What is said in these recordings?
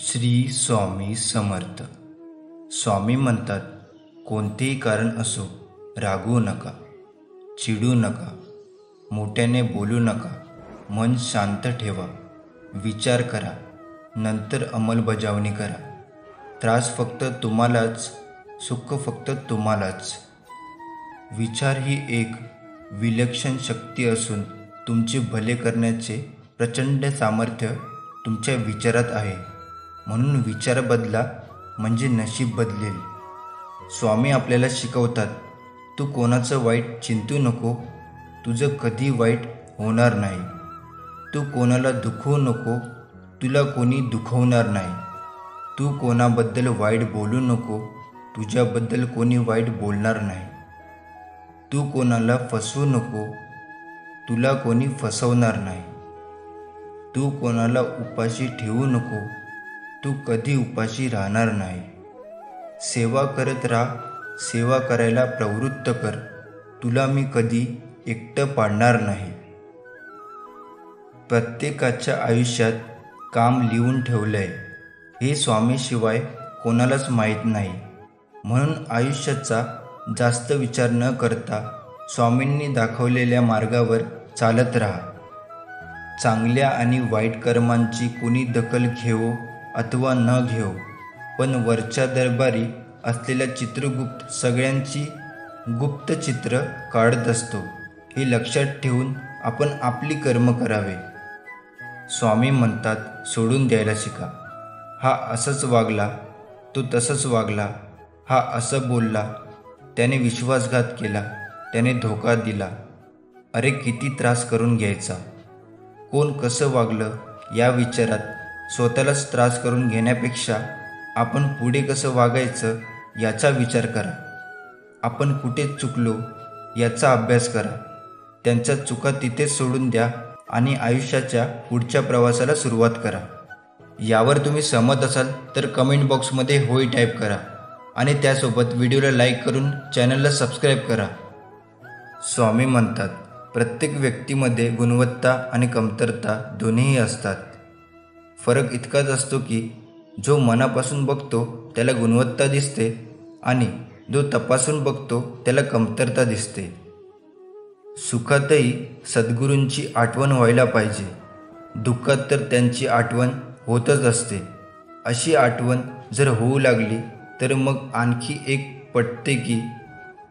श्री स्वामी समर्थ. स्वामी म्हणतात, कोणतेही कारण असो रागवू नका, चिडू नका, मोठ्याने बोलू नका, मन शांत ठेवा, विचार करा, नंतर अंमलबजावणी करा. त्रास फक्त तुम्हालाच, सुख फक्त तुम्हालाच. विचार ही एक विलक्षण शक्ती असून तुमचे भले करण्याचे प्रचंड सामर्थ्य तुमच्या विचारात आहे. म्हणून विचार बदला म्हणजे नशीब बदलेल. स्वामी आपल्याला शिकवतात, तू कोणाचं वाईट चिंतू नको, तुझं कधी वाईट होणार नाही. तू कोणाला दुखवू नको, तुला कोणी दुखवणार नाही. तू कोणाबद्दल वाईट बोलू नको, तुझ्याबद्दल कोणी वाईट बोलणार नाही. तू कोणाला फसवू नको, तुला कोणी फसवणार नाही. तू कोणाला उपाशी ठेवू नको, तू कधी उपाशी राहणार नाही. सेवा करत राहा, सेवा करायला प्रवृत्त कर, तुला मी कधी एकटं पाडणार नाही. प्रत्येकाच्या आयुष्यात काम लिहून ठेवलंय हे स्वामीशिवाय कोणालाच माहीत नाही. म्हणून आयुष्याचा जास्त विचार न करता स्वामींनी दाखवलेल्या मार्गावर चालत राहा. चांगल्या आणि वाईट कर्मांची कोणी दखल घेवो अथवा न घेवो, पण वरच्या दरबारी असलेला चित्रगुप्त सगळ्यांची गुप्त चित्र काढत असतो, हे लक्षात ठेवून आपण आपली कर्म करावे. स्वामी म्हणतात, सोडून द्यायला शिका. हा असंच वागला, तो तसंच वागला, हा असं बोलला, त्याने विश्वासघात केला, त्याने धोका दिला. अरे किती त्रास करून घ्यायचा. कोण कसं वागलं या विचारात स्वतःलाच त्रास करून घेण्यापेक्षा आपण पुढे कसं वागायचं याचा विचार करा. आपण कुठे चुकलो याचा अभ्यास करा. त्यांच्या चुका तिथेच सोडून द्या आणि आयुष्याच्या पुढच्या प्रवासाला सुरुवात करा. यावर तुम्ही सहमत असाल तर कमेंट बॉक्समध्ये होय टाईप करा आणि त्यासोबत व्हिडिओला लाईक करून चॅनलला सबस्क्राईब करा. स्वामी म्हणतात, प्रत्येक व्यक्तीमध्ये गुणवत्ता आणि कमतरता दोन्हीही असतात. फरक इतकाच असतो की जो मनापासून बघतो त्याला गुणवत्ता दिसते आणि जो तपासून बघतो त्याला कमतरता दिसते. सुखातही सद्गुरूंची आठवण व्हायला पाहिजे, दुःखात तर त्यांची आठवण होतच असते. अशी आठवण जर होऊ लागली तर मग आणखी एक पटते की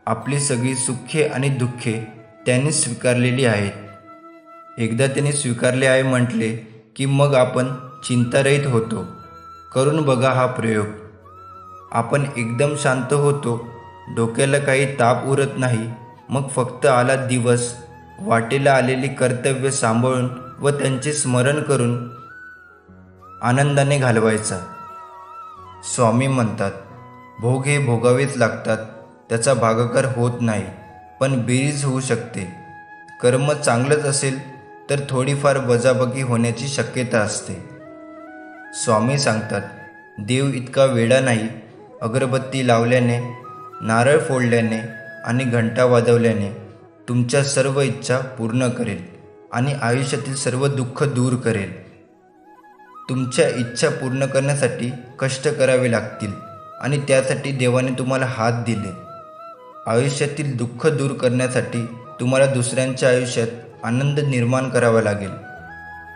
आपली सगळी सुखे आणि दुःखे त्यांनी स्वीकारलेली आहेत. एकदा त्यांनी स्वीकारले आहे म्हटले की मग आपण चिंतारहित होतो. करून बघा हा प्रयोग. आपण एकदम शांत होतो, डोक्याला काही ताप उरत नाही. मग फक्त आला दिवस, वाटेला आलेली कर्तव्य सांभाळून व त्यांचे स्मरण करून आनंदाने घालवायचा. स्वामी म्हणतात, भोग हे भोगावेच लागतात, त्याचा भागाकार होत नाही, पण बेरीज होऊ शकते. कर्म चांगलंच असेल तर थोडीफार वजाबाकी होण्याची शक्यता असते. स्वामी सांगतात, देव इतका वेडा नाही. अगरबत्ती लावल्याने, नारळ फोडल्याने आणि घंटा वाजवल्याने तुमच्या सर्व इच्छा पूर्ण करेल आणि आयुष्यातील सर्व दुःख दूर करेल. तुमच्या इच्छा पूर्ण करण्यासाठी कष्ट करावे लागतील आणि त्यासाठी देवाने तुम्हाला हात दिले. आयुष्यातील दुःख दूर करण्यासाठी तुम्हाला दुसऱ्यांच्या आयुष्यात आनंद निर्माण करावा लागेल,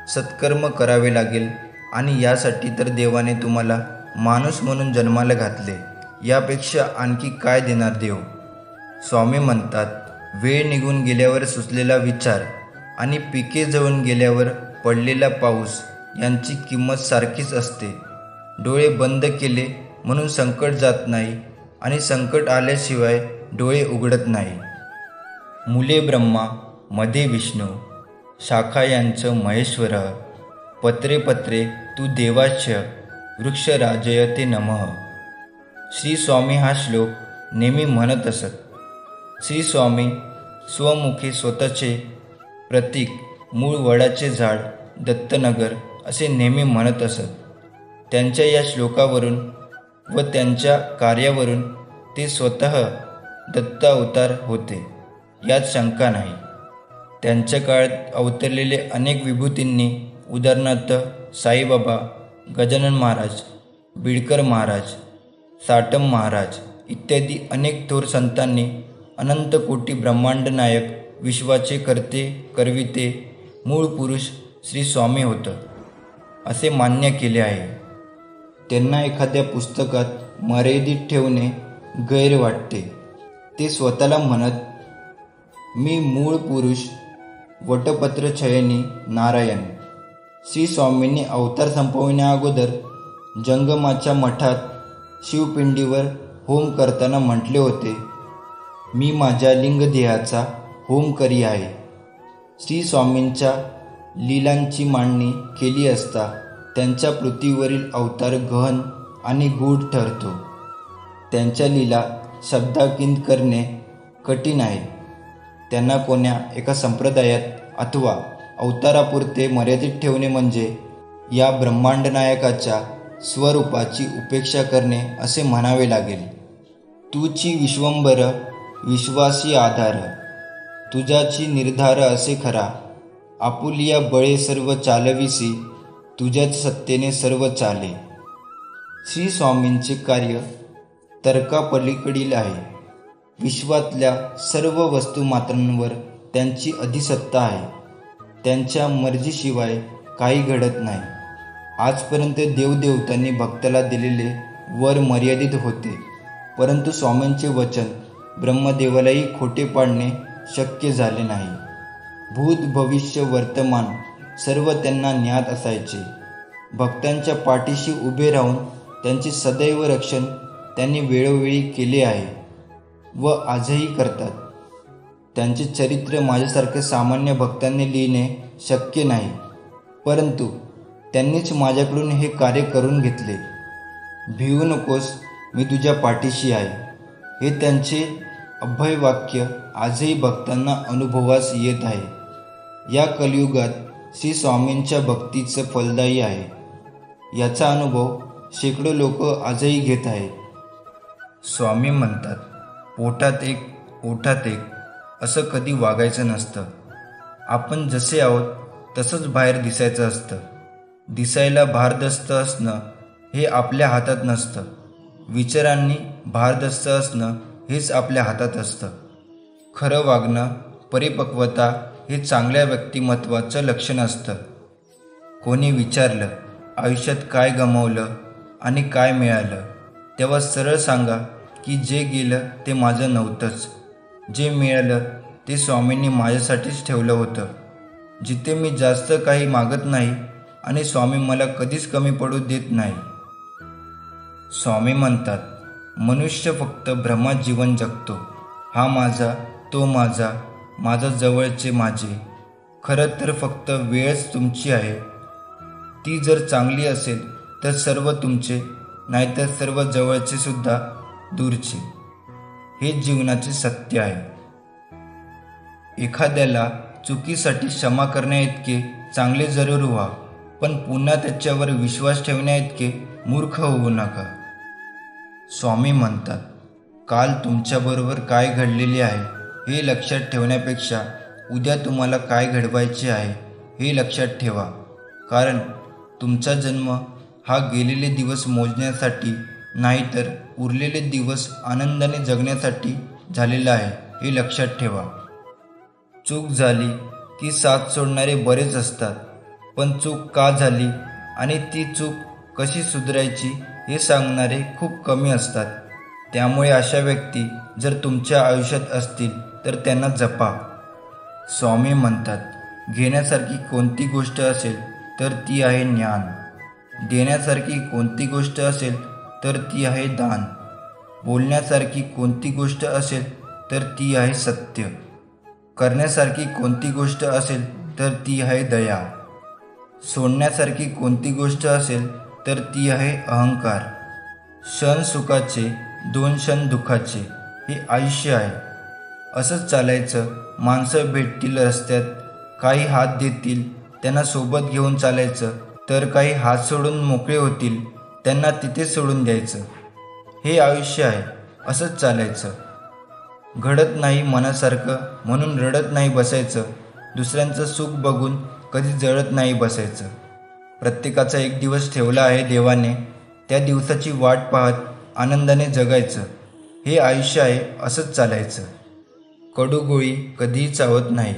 सत्कर्म करावे लागेल आणि यासाठी तर देवाने तुम्हाला माणूस म्हणून जन्माला घातले. यापेक्षा आणखी काय देणार देव. स्वामी म्हणतात, वेळ निघून गेल्यावर सुचलेला विचार आणि पिके जळून गेल्यावर पडलेला पाऊस यांची किंमत सारखीच असते. डोळे बंद केले म्हणून संकट जात नाही आणि संकट आल्याशिवाय डोळे उघडत नाही. मुले ब्रह्मा, मध्ये विष्णू, शाखा यांचं महेश्वर, पत्रे पत्रे तू देवाच्छ, वृक्ष राजयते नमः. श्री स्वामी हा श्लोक नेहमी म्हणत असत. श्री स्वामी स्वमुखी स्वतःचे प्रतीक मूळ वडाचे झाड दत्तनगर असे नेहमी म्हणत असत. त्यांच्या या श्लोकावरून व त्यांच्या कार्यावरून ते स्वतः दत्त अवतार होते यात शंका नाही. त्यांच्या काळात अवतरलेले अनेक विभूतींनी, उदाहरणार्थ साईबाबा, गजानन महाराज, बिडकर महाराज, साटम महाराज इत्यादी अनेक थोर संतांनी अनंत कोटी ब्रह्मांड नायक, विश्वाचे करते करविते मूळ पुरुष श्री स्वामी होतं असे मान्य केले आहे. त्यांना एखाद्या पुस्तकात मर्यादित ठेवणे गैर वाटते. ते स्वतःला म्हणत, मी मूळ पुरुष वटपत्र छयनी नारायण. श्री स्वामींनी अवतार संपविण्या अगोदर जंगमाच्या मठात शिवपिंडीवर होम करताना म्हटले होते, मी माझ्या लिंगदेहाचा होम करी आहे. श्री स्वामींच्या लीलांची मांडणी केली असता त्यांच्या पृथ्वीवरील अवतार गहन आणि गूढ ठरतो. त्यांच्या लीला शब्दांकित करणे कठीण आहे. त्यांना कोण्या एका संप्रदायात अथवा अवतारापुरते मर्यादित ठेवणे म्हणजे या ब्रह्मांड नायकाच्या स्वरूपाची उपेक्षा करणे असे म्हणावे लागेल. तूची विश्वंभर विश्वासी आधार, तुझ्याची निर्धार असे खरा. आपुलिया बळे सर्व चालविसी, तुझ्याच सत्तेने सर्व चाले. श्री स्वामींचे कार्य तर्कापलीकडील आहे. विश्वातल्या सर्व वस्तुमात्रांवर त्यांची अधिसत्ता आहे. त्यांच्या मर्जीशिवाय काही घडत नाही. आजपर्यंत देवदेवतांनी भक्ताला दिलेले वर मर्यादित होते, परंतु स्वामींचे वचन ब्रह्मदेवालाही खोटे पाडणे शक्य झाले नाही. भूत भविष्य वर्तमान सर्व त्यांना ज्ञात असायचे. भक्तांच्या पाठीशी उभे राहून त्यांचे सदैव रक्षण त्यांनी वेळोवेळी केले आहे व आजही करतात. त्यांचे चरित्र माझ्यासारख्या सामान्य भक्तांनी लिहिणे शक्य नाही, परंतु त्यांनीच माझ्याकडून हे कार्य करून घेतले. भिवू नकोस, मी तुझ्या पाठीशी आहे. हे त्यांचे अभयवाक्य आजही भक्तांना अनुभवास येत आहे. या कलियुगात श्री स्वामींच्या भक्तीचं फलदायी आहे. याचा अनुभव शेकडो लोक आजही घेत आहेत. स्वामी म्हणतात, पोटात एक ओठात एक असं कधी वागायचं नसतं. आपण जसे आहोत तसंच बाहेर दिसायचं असतं. दिसायला भारदस्त असणं हे आपल्या हातात नसतं. विचारांनी भारदस्त असणं हेच आपल्या हातात असतं. खरं वागणं, परिपक्वता हे चांगल्या व्यक्तिमत्वाचं लक्षण असतं. कोणी विचारलं, आयुष्यात काय गमावलं आणि काय मिळालं, तेव्हा सरळ सांगा की जे गेलं ते माझं नव्हतंच. जे मिळालं ते स्वामींनी माझ्यासाठीच ठेवलं होतं. जिथे मी जास्त काही मागत नाही आणि स्वामी मला कधीच कमी पडू देत नाही. स्वामी म्हणतात, मनुष्य फक्त भ्रमात जीवन जगतो. हा माझा, तो माझा, माझा जवळचे माझे. खरं तर फक्त वेळच तुमची आहे. ती जर चांगली असेल तर सर्व तुमचे, नाहीतर सर्व जवळचे सुद्धा दूरचे. हे जीवनाचे सत्य आहे. एखाद्याला चुकीसाठी क्षमा करण्याइतके चांगले जरूर व्हा, पण पुन्हा त्याच्यावर विश्वास ठेवण्याइतके मूर्ख होऊ नका. स्वामी म्हणतात, काल तुमच्याबरोबर काय घडलेले आहे हे लक्षात ठेवण्यापेक्षा उद्या तुम्हाला काय घडवायचे आहे हे लक्षात ठेवा. कारण तुमचा जन्म हा गेलेले दिवस मोजण्यासाठी नाही तर उरलेले दिवस आनंदाने जगण्यासाठी झालेला आहे हे लक्षात ठेवा. चूक झाली की साथ सोडणारे बरेच असतात, पण चूक का झाली आणि ती चूक कशी सुधारायची हे सांगणारे खूप कमी असतात. त्यामुळे अशा व्यक्ती जर तुमच्या आयुष्यात असतील तर त्यांना जपा. स्वामी म्हणतात, घेण्यासारखी कोणती गोष्ट असेल तर ती आहे ज्ञान. देण्यासारखी कोणती गोष्ट असेल तर ती आहे दान. बोलण्यासारखी कोणती गोष्ट असेल तर ती आहे सत्य. करण्यासारखी कोणती गोष्ट असेल तर ती आहे दया. सोडण्यासारखी कोणती गोष्ट असेल तर ती आहे अहंकार. क्षण सुखाचे, 2 क्षण दुःखाचे हे आयुष्य आहे. असंच चालायचं. माणसं भेटतील रस्त्यात, काही हात देतील, त्यांना सोबत घेऊन चालायचं, तर काही हात सोडून मोकळे होतील, त्यांना तिथेच सोडून द्यायचं. हे आयुष्य आहे. असंच चालायचं. घडत नाही मनासारखं म्हणून रडत नाही बसायचं. दुसऱ्यांचं सुख बघून कधी जळत नाही बसायचं. प्रत्येकाचा एक दिवस ठेवला आहे देवाने, त्या दिवसाची वाट पाहत आनंदाने जगायचं. हे आयुष्य आहे, असंच चालायचं. कडू गोळी कधीही चावत नाही,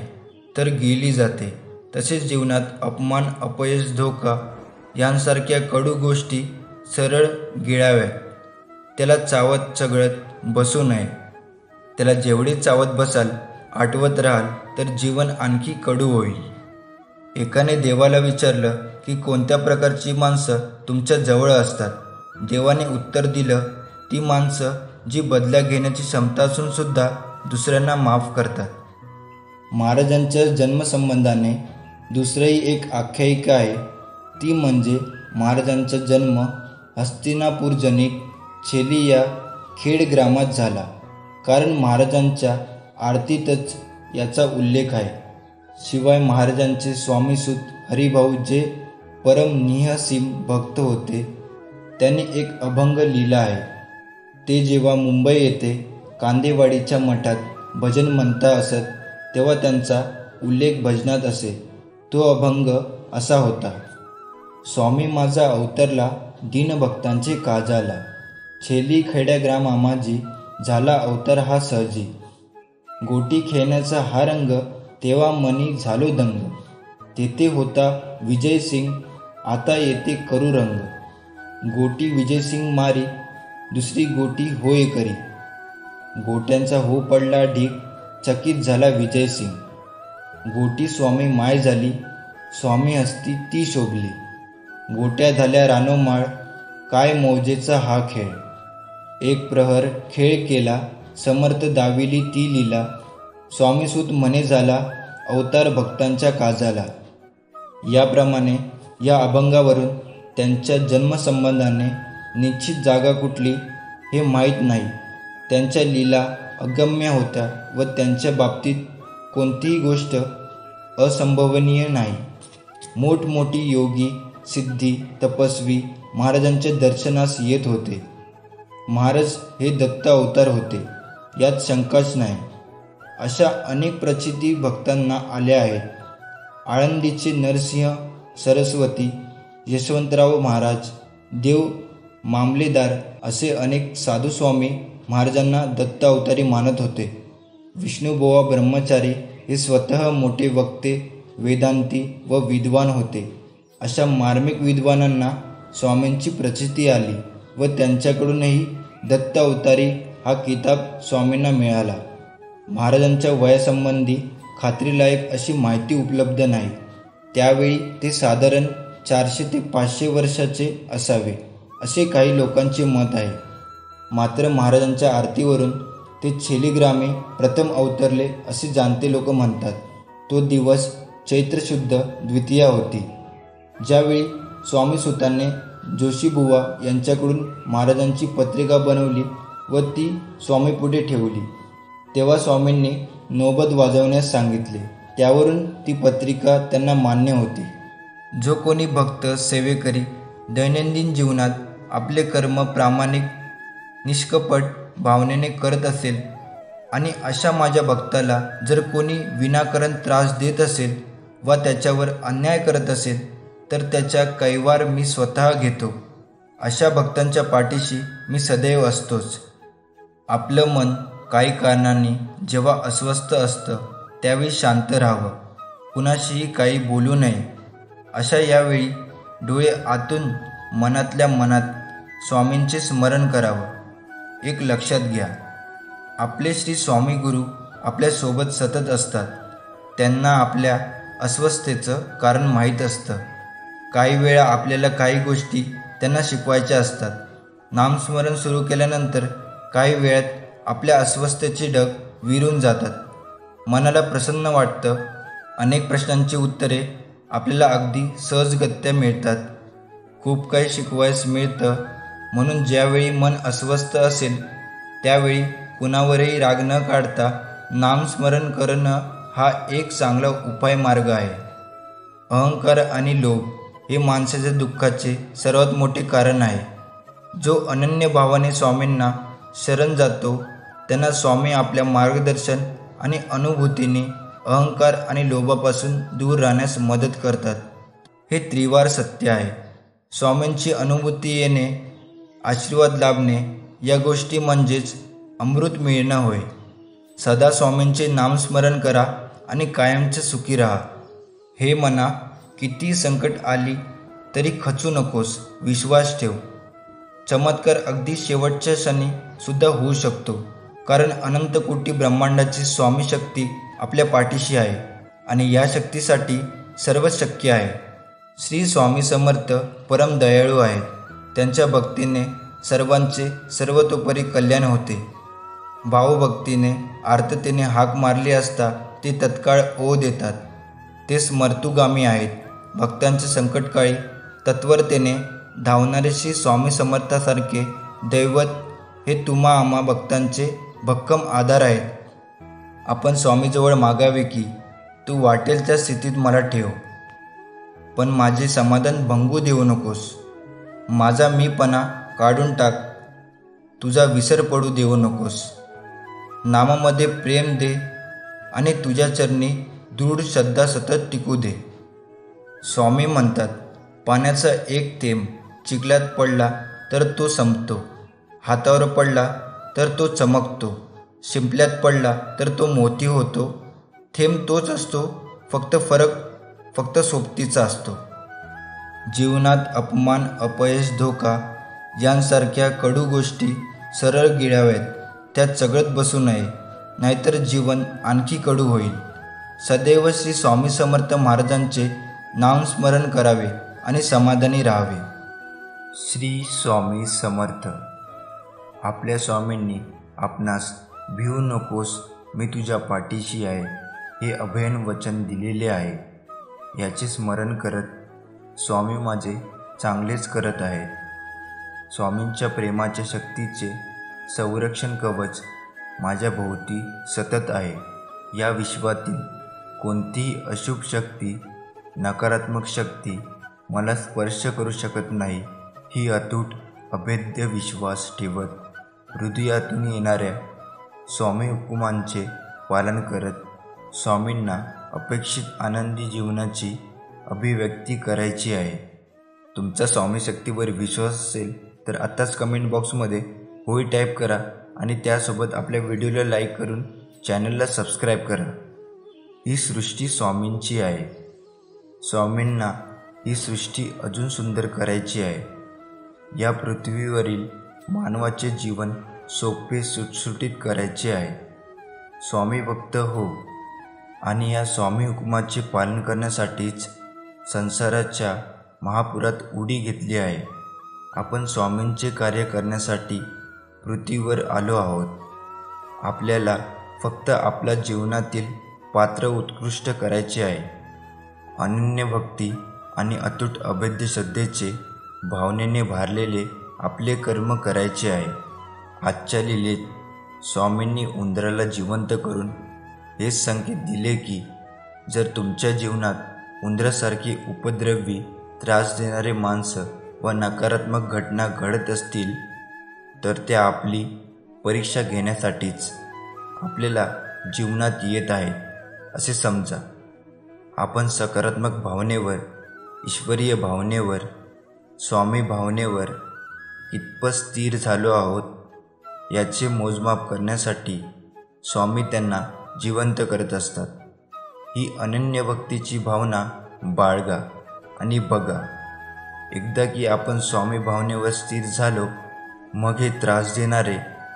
तर गिळली जाते. तसेच जीवनात अपमान, अपयश, धोका यांसारख्या कडू गोष्टी सरळ गिळाव्यात. त्याला चावत चघळत बसू नये. त्याला जेवढे चावत बसाल, आठवत राहाल, तर जीवन आणखी कडू होईल. एकाने देवाला विचारलं की कोणत्या प्रकारची माणसं तुमच्या जवळ असतात. देवाने उत्तर दिलं, ती माणसं जी बदला घेण्याची क्षमता असून सुद्धा दुसऱ्यांना माफ करतात. महाराजांच्या जन्मसंबंधाने दुसरीही एक आख्यायिका आहे. ती म्हणजे महाराजांचा जन्म हस्तिनापूरजनिक छेली या खेड ग्रामात झाला. कारण महाराजांच्या आरतीतच याचा उल्लेख आहे. शिवाय महाराजांचे स्वामीसूत हरिभाऊ जे परम निःसीम भक्त होते, त्यांनी एक अभंग लिहिला आहे. ते जेव्हा मुंबई येथे कांदेवाडीच्या मठात भजन म्हणता असत, तेव्हा त्यांचा उल्लेख भजनात असे. तो अभंग असा होता: स्वामी माझा अवतरला, दीनभक्तांचे काजाला. छेली खेड्या ग्रामा माझी, झाला अवतार हा सहजी. गोटी खेळण्याचा हा रंग, तेव्हा मनी झालो दंग. तेथे होता विजयसिंग, आता येते करू रंग. गोटी विजयसिंग मारी, दुसरी गोटी होय करी. गोट्यांचा हो पडला ढीक, चकित झाला विजयसिंग. गोटी स्वामी माय झाली, स्वामी हस्ती ती शोभली. गोट्या झाल्या रानोमाळ, काय मौजेचा हा खेळ. एक प्रहर खेळ केला, समर्थ दाविली ती लीला. स्वामीसूत म्हणे झाला, अवतार भक्तांच्या काजाला. याप्रमाणे या अभंगावरून त्यांच्या जन्मसंबंधाने निश्चित जागा कुठली हे माहीत नाही. त्यांच्या लीला अगम्य होत्या व त्यांच्या बाबतीत कोणतीही गोष्ट असंभवनीय नाही. मोठमोठी योगी, सिद्धी, तपस्वी महाराजांच्या दर्शनास येत होते. महाराज हे दत्त अवतार होते, यात शंकाच नाही. अशा अनेक प्रचिती भक्तांना आल्या आहेत. आळंदीचे नरसिंह सरस्वती, यशवंतराव महाराज, देव मामलेदार असे अनेक साधुस्वामी महाराजांना दत्त अवतारी मानत होते. विष्णुबुवा ब्रह्मचारी हे स्वतः मोठे वक्ते, वेदांती व विद्वान होते. अशा मार्मिक विद्वानांना स्वामींची प्रचिती आली व त्यांच्याकडूनही दत्त अवतारी हा किताब स्वामींना मिळाला. महाराजांच्या वयासंबंधी खात्रीलायक अशी माहिती उपलब्ध नाही. त्यावेळी ते साधारण 400 ते 500 वर्षाचे असावे, असे काही लोकांचे मत आहे. मात्र महाराजांच्या आरतीवरून ते छेलीग्रामी प्रथम अवतरले असे जाणते लोक म्हणतात. तो दिवस चैत्र शुद्ध द्वितीया होती, ज्यावेळी स्वामीसुतांनी जोशीबुवा यांच्याकडून महाराजांची पत्रिका बनवली व ती स्वामीपुढे ठेवली. तेव्हा स्वामींनी नौबत वाजवण्यास सांगितले. त्यावरून ती पत्रिका त्यांना मान्य होती. जो कोणी भक्त सेवेकरी दैनंदिन जीवनात आपले कर्म प्रामाणिक निष्कपट भावनेने करत असेल आणि अशा माझ्या भक्ताला जर कोणी विनाकारण त्रास देत असेल वा त्याच्यावर अन्याय करत असेल, तर त्याच्या कैवार मी स्वतः घेतो. अशा भक्तांच्या पाठीशी मी सदैव असतोच. आपलं मन काही कारणांनी जेव्हा अस्वस्थ असतं, त्यावेळी शांत राहावं, कुणाशीही काही बोलू नये. अशा यावेळी डोळे आतून मनातल्या मनात स्वामींचे स्मरण करावं. एक लक्षात घ्या, आपले श्री स्वामी गुरु आपल्यासोबत सतत असतात. त्यांना आपल्या अस्वस्थतेचं कारण माहीत असतं. काही वेळा आपल्याला काही गोष्टी त्यांना शिकवायच्या असतात. नामस्मरण सुरू केल्यानंतर काही वेळात आपल्या अस्वस्थतेचे ढग विरून जातात. मनाला प्रसन्न वाटतं. अनेक प्रश्नांची उत्तरे आपल्याला अगदी सहजगत्या मिळतात. खूप काही शिकवायस मिळतं. म्हणून ज्यावेळी मन अस्वस्थ असेल, त्यावेळी कुणावरही राग न काढता नामस्मरण करणं हा एक चांगला उपाय मार्ग आहे. अहंकार आणि लोभ हे माणसाच्या दुःखाचे सर्वात मोठे कारण आहे. जो अनन्य भावाने स्वामींना शरण जातो, त्यांना स्वामी आपल्या मार्गदर्शन आणि अनुभूतीने अहंकार आणि लोभापासून दूर राहण्यास मदत करतात. हे त्रिवार सत्य आहे. स्वामींची अनुभूती येणे, आशीर्वाद लाभणे या गोष्टी म्हणजेच अमृत मिळणं होय. सदा स्वामींचे नामस्मरण करा आणि कायमचे सुखी राहा. हे मना, किती संकट आली तरी खचू नकोस, विश्वास ठेव. चमत्कार अगदी शेवटच्या क्षणी सुद्धा होऊ शकतो, कारण अनंत कोटी ब्रह्मांडाची स्वामी शक्ती आपल्या पाठीशी आहे आणि या शक्तीसाठी सर्व शक्य आहे. श्री स्वामी समर्थ परम दयाळू आहेत. त्यांच्या भक्तीने सर्वांचे सर्वतोपरी कल्याण होते. भावभक्तीने आर्ततेने हाक मारली असता ते तत्काळ ओढ देतात. ते स्मर्तुगामी आहेत. भक्तांच्या संकटकाळी तत्परतेने धावणारे श्री स्वामी समर्थासारखे दैवत हे तुम्हा आम्हा भक्तांचे भक्कम आधार आहेत. आपण स्वामीजवळ मागावे की, तू वाटेल त्या स्थितीत मला ठेव, पण माझे समाधान भंगू देऊ नकोस. माझा मीपणा काढून टाक, तुझा विसर पडू देऊ नकोस. नामामध्ये प्रेम दे आणि तुझ्या चरणी दृढ श्रद्धा सतत टिकू दे. स्वामी म्हणतात, पाण्याचा एक थेंब चिखलात पडला तर तो संपतो, हातावर पडला तर तो चमकतो, शिंपल्यात पडला तर तो मोती होतो. थेंब तोच असतो, फक्त सोबतीचा असतो. जीवनात अपमान, अपयश, धोका यांसारख्या कडू गोष्टी सरळ गिळाव्यात, त्यात चघळत बसू नये, नाहीतर जीवन आणखी कडू होईल. सदैव श्री स्वामी समर्थ महाराजांचे नामस्मरण करावे आणि समाधानी राहावे. श्री स्वामी समर्थ. आपल्या स्वामींनी आपणास भिवू नकोस, मी तुझ्या पाठीशी आहे हे अभयन वचन दिलेले आहे. याचे स्मरण करत स्वामी माझे चांगलेच करत आहेत. स्वामींच्या प्रेमाच्या शक्तीचे संरक्षण कवच माझ्या भोवती सतत आहे. या विश्वातील कोणतीही अशुभ शक्ती, नकारात्मक शक्ती मला स्पर्श करू शकत नाही, ही अतूट अभेद्य विश्वास ठेवत हृदयातून येणाऱ्या स्वामी हुकुमांचे पालन करत स्वामींना अपेक्षित आनंदी जीवनाची अभिव्यक्ती करायची आहे. तुमचा स्वामी शक्तीवर विश्वास असेल तर आत्ताच कमेंट बॉक्समध्ये होय टाईप करा आणि त्यासोबत आपल्या व्हिडिओला लाईक करून चॅनलला सबस्क्राईब करा. ही सृष्टी स्वामींची आहे. स्वामींना ही सृष्टी अजून सुंदर करायची आहे. या पृथ्वीवरील मानवाचे जीवन सोपे सुटसुटीत करायचे आहे. स्वामी भक्त हो आणि या स्वामी हुकुमाचे पालन करण्यासाठीच संसाराच्या महापुरात उडी घेतली आहे. आपण स्वामींचे कार्य करण्यासाठी पृथ्वीवर आलो आहोत. आपल्याला फक्त आपल्या जीवनातील पात्र उत्कृष्ट करायचे आहे. अनन्य भक्ती आणि अतूट अभेद्य श्रद्धेचे भावनेने भारलेले आपले कर्म करायचे आहे. आजच्या लीलेत स्वामींनी उंदराला जिवंत करून हेच संकेत दिले की, जर तुमच्या जीवनात उंदरासारखी उपद्रवी, त्रास देणारे माणसं व नकारात्मक घटना घडत असतील तर त्या आपली परीक्षा घेण्यासाठीच आपल्याला जीवनात येत आहेत असे समजा. आपण सकारात्मक भावनेवर, ईश्वरीय भावनेवर, स्वामी भावनेवर कितपत स्थिर झालो आहोत याचे मोजमाप करण्यासाठी स्वामी त्यांना जिवंत करत असतात. ही अनन्य भक्तीची भावना बाळगा आणि बघा. एकदा की आपण स्वामी भावनेवर स्थिर झालो, मग हे त्रास देणारे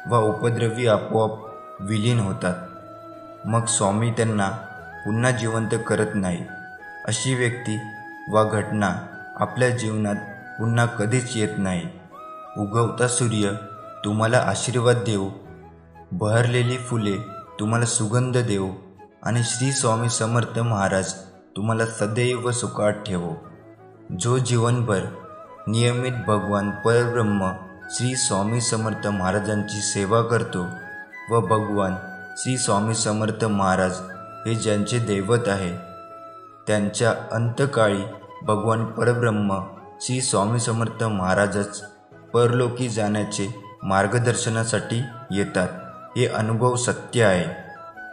व उपद्रवी आपोआप विलीन होतात. मग स्वामी त्यांना पुन्हा जिवंत करत नाही. अशी व्यक्ती वा घटना आपल्या जीवनात पुन्हा कधीच येत नाही. उगवता सूर्य तुम्हाला आशीर्वाद देवो, बहरलेली फुले तुम्हाला सुगंध देवो आणि श्री स्वामी समर्थ महाराज तुम्हाला सदैव सुखात ठेवो. जो जीवनभर नियमित भगवान परब्रह्म श्री स्वामी समर्थ महाराजांची सेवा करतो व भगवान श्री स्वामी समर्थ महाराज हे ज्यांचे दैवत आहे, त्यांच्या अंतकाळी भगवान परब्रह्म श्री स्वामी समर्थ महाराजच परलोकी जाण्याचे मार्गदर्शनासाठी येतात. हे अनुभव सत्य आहे.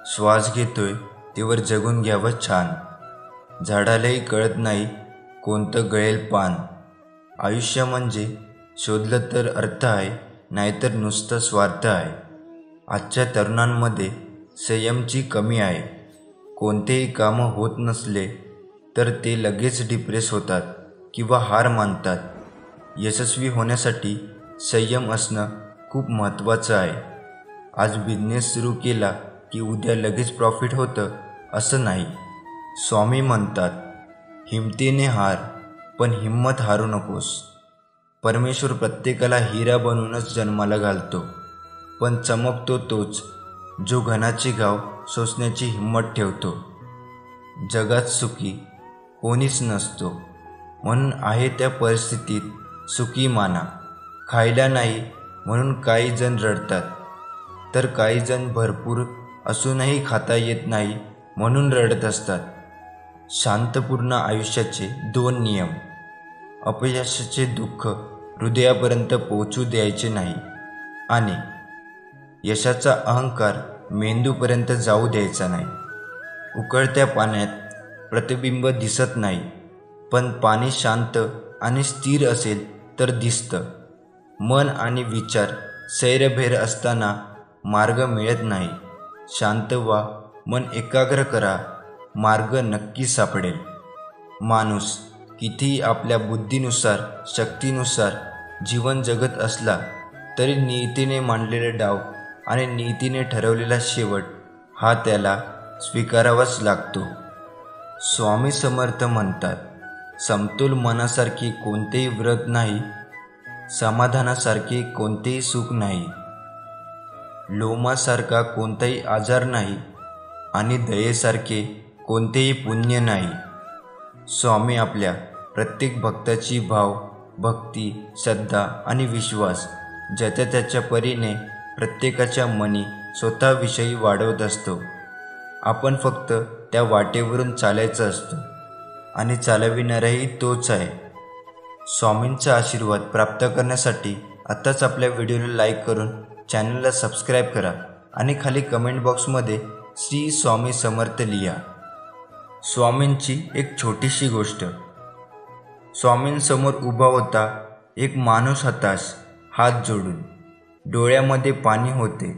श्वास घेतोय तेवर जगून घ्यावं छान. झाडालाही कळत नाही कोणतं गळेल पान. आयुष्य म्हणजे शोधलं तर अर्थ आहे, नाहीतर नुसतं स्वार्थ आहे. आजच्या तरुणांमध्ये संयमची कमी आहे. कोणतेही कामं होत नसले तर ते लगेच डिप्रेस होतात किंवा हार मानतात. यशस्वी होण्यासाठी संयम असणं खूप महत्त्वाचं आहे. आज बिझनेस सुरू केला की उद्या लगेच प्रॉफिट होतं असं नाही. स्वामी म्हणतात, हिमतीने हार, पण हिंमत हारू नकोस. परमेश्वर प्रत्येकाला हिरा बनवूनच जन्माला घालतो, पण चमकतो तोच जो घनाची गाव सोसण्याची हिंमत ठेवतो. जगात सुखी कोणीच नसतो, म्हणून आहे त्या परिस्थितीत सुखी माना. खायला नाही म्हणून काही जण रडतात, तर काही जण भरपूर असूनही खाता येत नाही म्हणून रडत असतात. शांतपूर्ण आयुष्याचे 2 नियम. अपयशाचे दुःख हृदयापर्यंत पोहोचू द्यायचे नाही आणि यशाचा अहंकार मेंदूपर्यंत जाऊ द्यायचा नाही. उकळत्या पाण्यात प्रतिबिंब दिसत नाही, पण पाणी शांत आणि स्थिर असेल तर दिसतं. मन आणि विचार सैरभैर असताना मार्ग मिळत नाही. शांत व्हा, मन एकाग्र करा, मार्ग नक्की सापडेल. माणूस कितीही आपल्या बुद्धीनुसार, शक्तीनुसार जीवन जगत असला तरी नियतीने मांडलेले डाव आणि नियतीने ठरवलेला शेवट हा त्याला स्वीकारावाच लागतो. स्वामी समर्थ म्हणतात, समतोल मनासारखे कोणतेही व्रत नाही, समाधानासारखे कोणतेही सुख नाही, लोमासारखा कोणताही आजार नाही आणि दयेसारखे कोणतेही पुण्य नाही. स्वामी आपल्या प्रत्येक भक्ताची भाव, भक्ती, श्रद्धा आणि विश्वास ज्याच्या त्याच्या परीने प्रत्येकाच्या मनी स्वतःविषयी वाढवत असतो. आपण फक्त त्या वाटेवरून चालायचं असतं आणि चालविणाराही तोच आहे. स्वामींचा आशीर्वाद प्राप्त करण्यासाठी आत्ताच आपल्या व्हिडिओला लाईक करून चॅनलला सबस्क्राईब करा आणि खाली कमेंट बॉक्समध्ये श्री स्वामी समर्थ लिहा. स्वामींची एक छोटीशी गोष्ट. स्वामींसमोर उभा होता एक माणूस हताश, हात जोडून. डोळ्यामध्ये पाणी होते.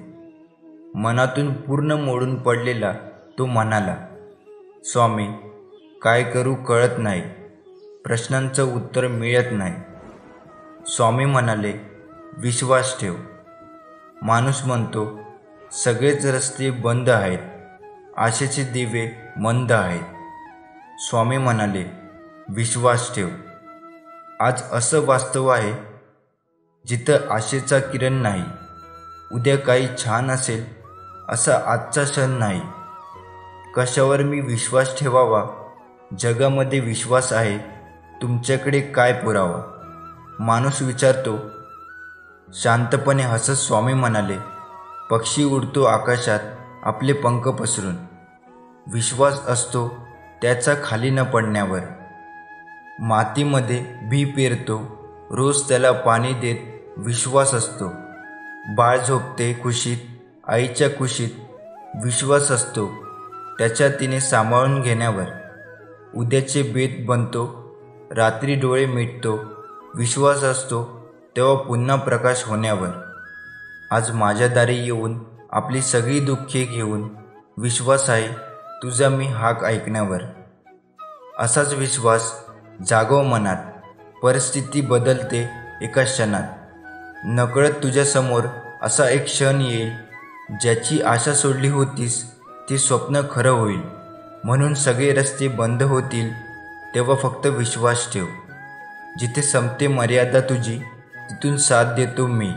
मनातून पूर्ण मोडून पडलेला तो म्हणाला, स्वामी, काय करू कळत नाही, प्रश्नांचं उत्तर मिळत नाही. स्वामी म्हणाले, विश्वास ठेव. माणूस म्हणतो, सगळेच रस्ते बंद आहेत, आशेचे दिवे मंद आहेत. स्वामी म्हणाले, विश्वास ठेव. आज असं वास्तव आहे जिथं आशेचा किरण नाही. उद्या काही छान असेल असा आजचा क्षण नाही. कशावर मी विश्वास ठेवावा? जगामध्ये विश्वास आहे, तुमच्याकडे काय पुरावा? माणूस विचारतो. शांतपणे हसत स्वामी म्हणाले, पक्षी उडतो आकाशात आपले पंख पसरून. विश्वास असतो त्याचा खाली न पडण्यावर. मातीमध्ये बी पेरतो, रोज त्याला पाणी देत विश्वास असतो. बाळ झोपते खुशीत, आईच्या कुशीत. विश्वास असतो त्याच्या तिने सांभाळून घेण्यावर. उद्याचे बेत बनतो, रात्री डोळे मिटतो. विश्वास असतो तेव्हा पुन्हा प्रकाश होण्यावर. आज माझ्या दारी येऊन आपली सगळी दुःखे घेऊन विश्वास आहे तुझा मी हाक ऐकण्यावर. असाच विश्वास जागव मनात. परिस्थिती बदलते एका क्षणात. नकळत तुझ्यासमोर असा एक क्षण येईल, ज्याची आशा सोडली होतीस ते स्वप्न खरं होईल. म्हणून सगळे रस्ते बंद होतील तेव्हा फक्त विश्वास ठेव. जिथे संपते मर्यादा तुझी, तिथून साथ देतो मी.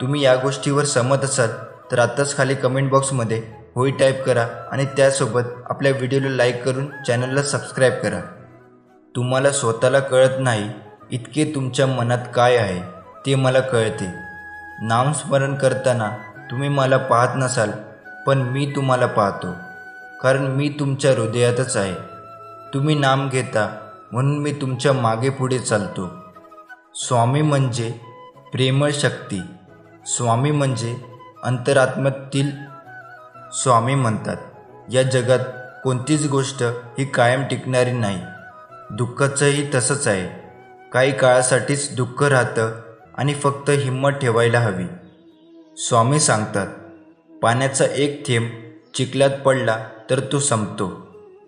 तुम्ही या गोष्टीवर सहमत असाल तर आत्ताच खाली कमेंट बॉक्समध्ये होय टाईप करा आणि त्यासोबत आपल्या व्हिडिओला लाईक करून चॅनलला सबस्क्राईब करा. तुम्हाला स्वतःला कळत नाही इतके तुमच्या मनात काय आहे ते मला कळते. नामस्मरण करताना तुम्ही मला पाहत नसाल, पण मी तुम्हाला पाहतो, कारण मी तुमच्या हृदयातच आहे. तुम्ही नाम घेता म्हणून मी तुमच्या मागे पुढे चालतो. स्वामी म्हणजे प्रेमळ शक्ती. स्वामी म्हणजे अंतरात्म्यातील. स्वामी म्हणतात, या जगात कोणतीच गोष्ट ही कायम टिकणारी नाही. दुःखाचंही तसंच आहे. काही काळासाठीच दुःख राहतं आणि फक्त हिंमत ठेवायला हवी. स्वामी सांगतात, पाण्याचा एक थेंब चिखलात पडला तर तो संपतो,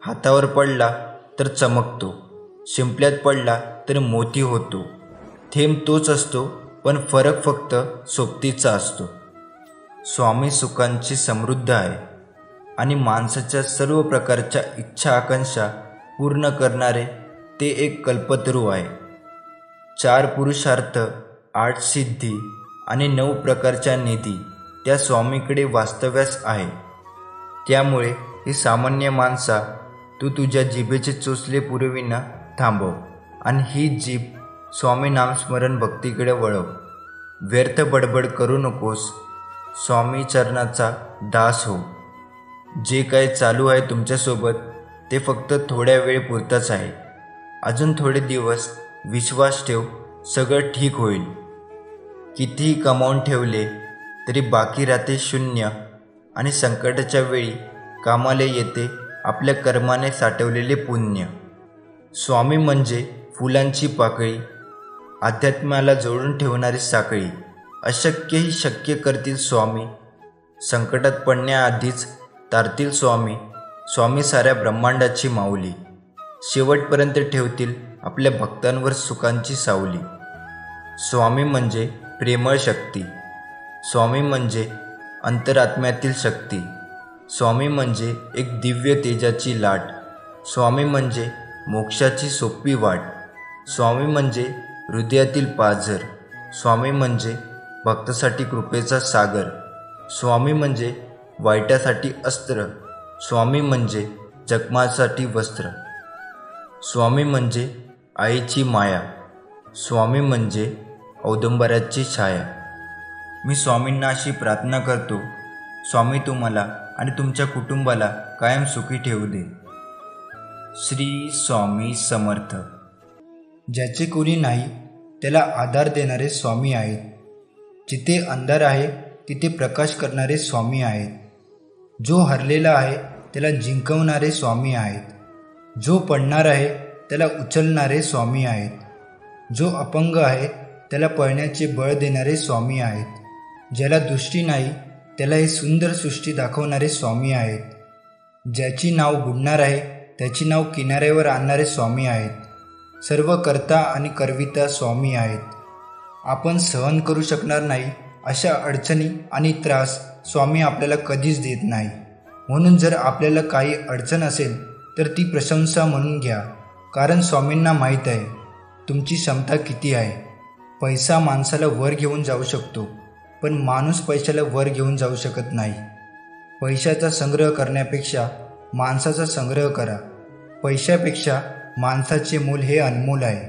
हातावर पडला तर चमकतो, शिंपल्यात पडला तर मोती होतो. थेंब तोच असतो, पण फरक फक्त सोबतीचा असतो. स्वामी सुखांची समृद्ध आहे आणि माणसाच्या सर्व प्रकारच्या इच्छा आकांक्षा पूर्ण करणारे ते एक कल्पतरू आहे. 4 पुरुषार्थ, 8 सिद्धी आणि 9 प्रकारच्या निधी त्या स्वामीकडे वास्तव्यास आहे. त्यामुळे हे सामान्य माणसा, तू तुझ्या जिभेचे चोचले पुरविणं थांबव आणि ही जीभ स्वामी नामस्मरण भक्तीकडे वळव. व्यर्थ बडबड करू नकोस, स्वामी चरणाचा दास हो. जे काय चालू आहे तुमच्यासोबत ते फक्त थोड्या वेळ पुरताच आहे. अजून थोडे दिवस विश्वास ठेव, सगळं ठीक होईल. कितीही कमावून ठेवले तरी बाकी राहते शून्य आणि संकटाच्या वेळी कामाला येते आपल्या कर्माने साठवलेले पुण्य. स्वामी म्हणजे फुलांची पाकळी, अध्यात्माला जोडून ठेवणारी साखळी. अशक्य ही शक्य करतील स्वामी, संकटात पडण्याआधीच तारतील स्वामी. स्वामी साऱ्या ब्रह्मांडाची माऊली, शेवटपर्यंत ठेवतील आपल्या भक्तांवर सुखांची सावली. स्वामी म्हणजे प्रेमळ शक्ती, स्वामी म्हणजे अंतरात्म्यातील शक्ती, स्वामी म्हणजे एक दिव्य तेजाची लाट, स्वामी म्हणजे मोक्षाची सोपी वाट, स्वामी म्हणजे हृदयातील पाझर, स्वामी म्हणजे भक्तासाठी कृपेचा सागर, स्वामी म्हणजे वाईटासाठी अस्त्र, स्वामी म्हणजे जखमासाठी वस्त्र, स्वामी म्हणजे आईची माया, स्वामी म्हणजे औदुंबराची छाया. मी स्वामींना अशी प्रार्थना करतो, स्वामी तुम्हाला आणि तुमच्या कुटुंबाला कायम सुखी ठेवू दे. श्री स्वामी समर्थ. ज्याचे कोणी नाही त्याला आधार देणारे स्वामी आहेत. जिथे अंधार आहे तिथे प्रकाश करणारे स्वामी आहेत. जो हरलेला आहे त्याला जिंकवणारे स्वामी आहेत. जो पडणार आहे त्याला उचलणारे स्वामी आहेत. जो अपंग आहे त्याला पळण्याचे बळ देणारे स्वामी आहेत. ज्याला दृष्टी नाही त्याला ही सुंदर सृष्टी दाखवणारे स्वामी आहेत. ज्याची नाव बुडणार आहे त्याची नाव किनाऱ्यावर आणणारे स्वामी आहेत. सर्व करता आणि करविता स्वामी आहेत. आपण सहन करू शकणार नाही अशा अडचणी आणि त्रास स्वामी आपल्याला कधीच देत नाही. म्हणून जर आपल्याला काही अडचण असेल तर ती प्रशंसा म्हणून घ्या, कारण स्वामींना माहीत आहे तुमची क्षमता किती आहे. पैसा माणसाला वर घेऊन जाऊ शकतो, पण माणूस पैशाला वर घेऊन जाऊ शकत नाही. पैशाचा संग्रह करण्यापेक्षा माणसाचा संग्रह करा. पैशापेक्षा माणसाचे मूल हे अनमोल आहे.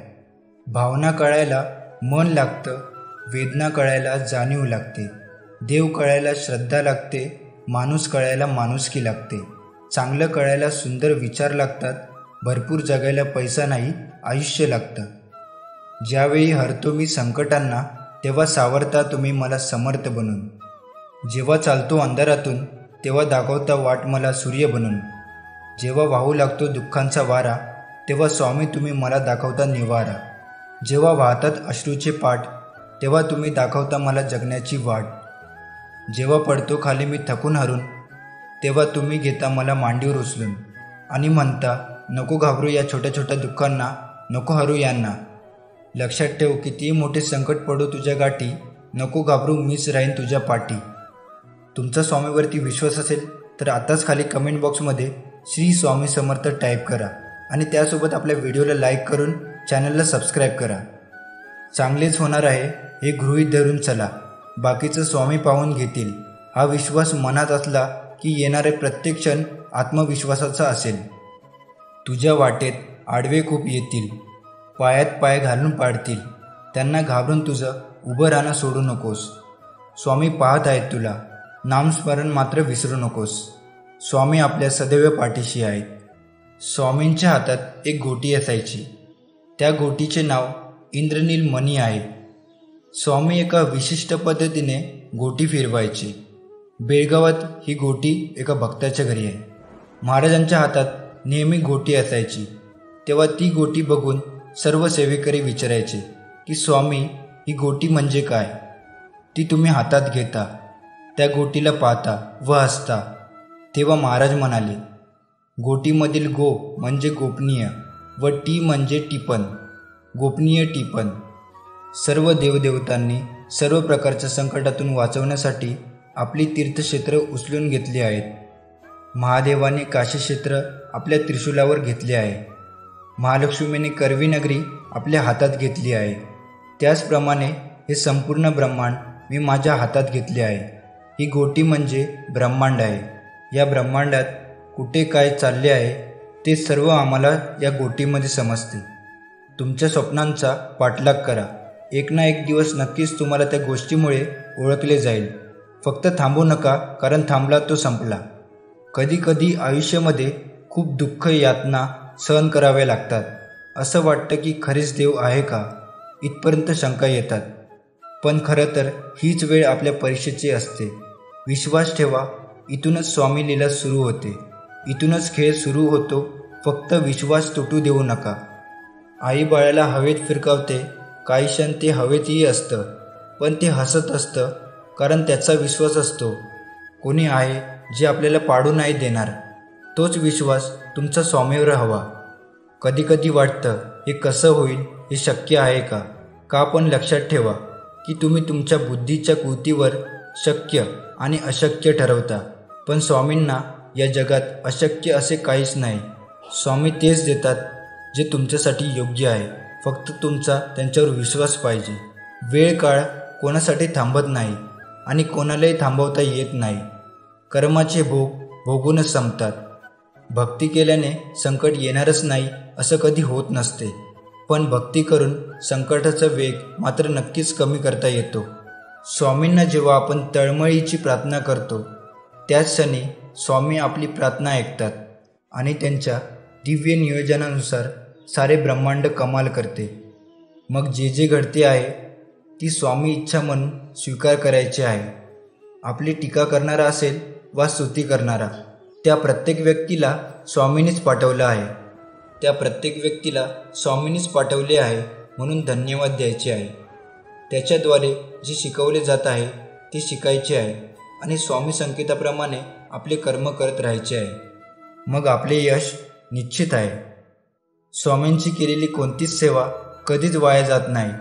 भावना कळायला मन लागतं, वेदना कळायला जाणीव लागते, देव कळायला श्रद्धा लागते, माणूस कळायला माणुसकी लागते, चांगलं कळायला सुंदर विचार लागतात, भरपूर जगायला पैसा नाही आयुष्य लागतं. ज्यावेळी हरतो मी संकटांना तेव्हा सावरता तुम्ही मला समर्थ बनून. जेव्हा चालतो अंधारातून तेव्हा दाखवता वाट मला सूर्य बनून. जेव्हा वाहू लागतो दुःखांचा वारा तेव्हा स्वामी तुम्ही मला दाखवता निवारा. जेव्हा वाहतात अश्रूचे पाठ तेव्हा तुम्ही दाखवता मला जगण्याची वाट. जेव्हा पडतो खाली मी थकून हरून तेव्हा तुम्ही घेता मला मांडीवर उचलून आणि म्हणता नको घाबरू या छोट्या छोट्या दुःखांना, नको हरू यांना. लक्षात ठेव कितीही मोठे संकट पडो तुझ्या गाठी, नको घाबरू मीच राहीन तुझ्या पाठी. तुमचा स्वामीवरती विश्वास असेल तर आताच खाली कमेंट बॉक्समध्ये श्री स्वामी समर्थ टाईप करा आणि त्यासोबत आपल्या व्हिडिओला लाईक करून चॅनलला सबस्क्राईब करा. चांगलेच होणार आहे हे गृहीत धरून चला, बाकीचं स्वामी पाहून घेतील. हा विश्वास मनात असला की येणारे प्रत्येक क्षण आत्मविश्वासाचा असेल. तुझ्या वाटेत आडवे खूप येतील, पायात पाय घालून पाडतील, त्यांना घाबरून तुझं उभं राहणं सोडू नकोस. स्वामी पाहत आहेत तुला, नामस्मरण मात्र विसरू नकोस. स्वामी आपल्या सदैव पाठीशी आहेत. स्वामींच्या हातात एक गोटी असायची, त्या गोटीचे नाव इंद्रनील मणी आहे. स्वामी एका विशिष्ट पद्धतीने गोटी फिरवायचे. बेळगावात ही गोटी एका भक्ताच्या घरी आहे. महाराजांच्या हातात नेहमी गोटी असायची. तेव्हा ती गोटी बघून सर्व सेवेकरी विचारायचे की स्वामी, ही गोटी म्हणजे काय? ती तुम्ही हातात घेता, त्या गोटीला पाहता व हसता. तेव्हा महाराज म्हणाले, गोटीमधील गो म्हणजे गोपनीय व टी म्हणजे टिपण, गोपनीय टिपण. सर्व देवदेवतांनी सर्व प्रकारच्या संकटातून वाचवण्यासाठी आपली तीर्थक्षेत्र उचलून घेतली आहेत. महादेवाने काशी क्षेत्र आपल्या त्रिशूलावर घेतले आहे. महालक्ष्मीने करवी नगरी आपल्या हातात घेतली आहे. त्याचप्रमाणे हे संपूर्ण ब्रह्मांड मी माझ्या हातात घेतले आहे. ही गोटी म्हणजे ब्रह्मांड आहे. या ब्रह्मांडात कुठे काय चालले आहे ते सर्व आम्हाला या गोटीमध्ये समजते. तुमच्या स्वप्नांचा पाठलाग करा. एक ना एक दिवस नक्कीच तुम्हाला त्या गोष्टीमुळे ओळखले जाईल. फक्त थांबू नका, कारण थांबला तो संपला. कधी कधी आयुष्यामध्ये खूप दुःख, यातना सहन कराव्या लागतात. असं वाटतं की खरेच देव आहे का, इथपर्यंत शंका येतात. पण खरं तर हीच वेळ आपल्या परीक्षेची असते. विश्वास ठेवा, इथूनच स्वामी लीला सुरू होते. इथूनच खेळ सुरू होतो. फक्त विश्वास तुटू देऊ नका. आई बाळाला हवेत फिरकावते, काही क्षण ते हवेतही असतं, पण ते हसत असतं, कारण त्याचा विश्वास असतो कोणी आहे जे आपल्याला पाडू नाही देणार. तोच विश्वास तुमचा स्वामीवर हवा. कधी कधी वाटतं हे कसं होईल, हे शक्य आहे का? का पण लक्षात ठेवा की तुम्ही तुमच्या बुद्धीच्या कृतीवर शक्य आणि अशक्य ठरवता, पण स्वामींना या जगात अशक्य असे काहीच नाही. स्वामी तेच देतात जे तुमच्यासाठी योग्य आहे. फक्त तुमचा त्यांच्यावर विश्वास पाहिजे. वेळ काळ कोणासाठी थांबत नाही आणि कोणालाही थांबवता येत नाही. कर्माचे भोग भोगूनच संपतात. भक्ती केल्याने संकट येणारच नाही असं कधी होत नसते, पण भक्ती करून संकटाचा वेग मात्र नक्कीच कमी करता येतो. स्वामींना जेव्हा आपण तळमळीची प्रार्थना करतो, त्याच क्षणी स्वामी आपली प्रार्थना ऐकतात आणि त्यांच्या दिव्य नियोजनानुसार सारे ब्रह्मांड कमाल करते. मग जे जे घडते आहे ती स्वामी इच्छा म्हणून स्वीकार करायची आहे. आपली टीका करणारा असेल वा स्तुती करणारा, त्या प्रत्येक व्यक्तीला स्वामींनीच पाठवलं आहे. त्या प्रत्येक व्यक्तीला स्वामींनीच पाठवले आहे म्हणून धन्यवाद द्यायचे आहे. त्याच्याद्वारे जे शिकवले जात आहे ते शिकायचे आहे आणि स्वामी संकेताप्रमाणे आपले कर्म करत राहायचे आहे. मग आपले यश निश्चित आहे. स्वामींची केलेली कोणतीच सेवा कधीच वाया जात नाही.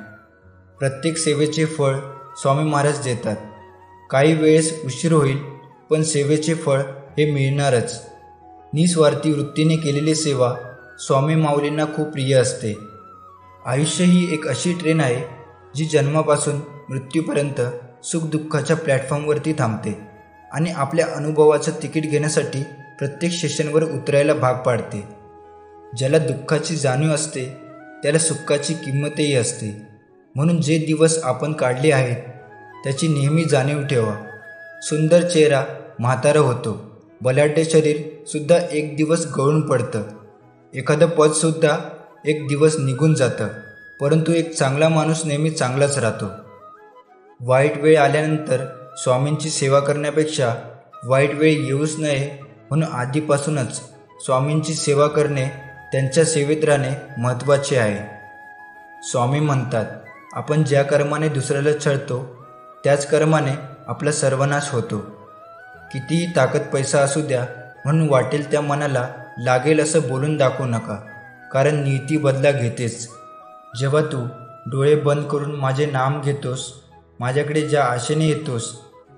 प्रत्येक सेवेचे फळ स्वामी महाराज देतात. काही वेळेस उशीर होईल, पण सेवेचे फळ हे मिळणारच. निस्वार्थी वृत्तीने केलेली सेवा स्वामी माऊलींना खूप प्रिय असते. आयुष्य ही एक अशी ट्रेन आहे जी जन्मापासून मृत्यूपर्यंत सुखदुःखाच्या प्लॅटफॉर्मवरती थांबते आणि आपल्या अनुभवाचं तिकीट घेण्यासाठी प्रत्येक स्टेशनवर उतरायला भाग पाडते. ज्याला दुःखाची जाणीव असते त्याला सुखाची किंमतही असते. म्हणून जे दिवस आपण काढले आहेत त्याची नेहमी जाणीव ठेवा. सुंदर चेहरा म्हातारा होतो, बलाढ्य शरीरसुद्धा एक दिवस गळून पडतं, एखादं पदसुद्धा एक दिवस निघून जातं, परंतु एक चांगला माणूस नेहमी चांगलाच राहतो. वाईट वेळ आल्यानंतर स्वामींची सेवा करण्यापेक्षा वाईट वेळ येऊच नये म्हणून आधीपासूनच स्वामींची सेवा करणे, त्यांच्या सेवेत राहणे महत्त्वाचे आहे. स्वामी म्हणतात, आपण ज्या कर्माने दुसऱ्याला छळतो त्याच कर्माने आपला सर्वनाश होतो. कितीही ताकद पैसा असू द्या म्हणून वाटेल त्या मनाला लागेल असं बोलून दाखवू नका, कारण नियती बदला घेतेच. जेव्हा तू डोळे बंद करून माझे नाम घेतोस, माझ्याकडे ज्या आशेने येतोस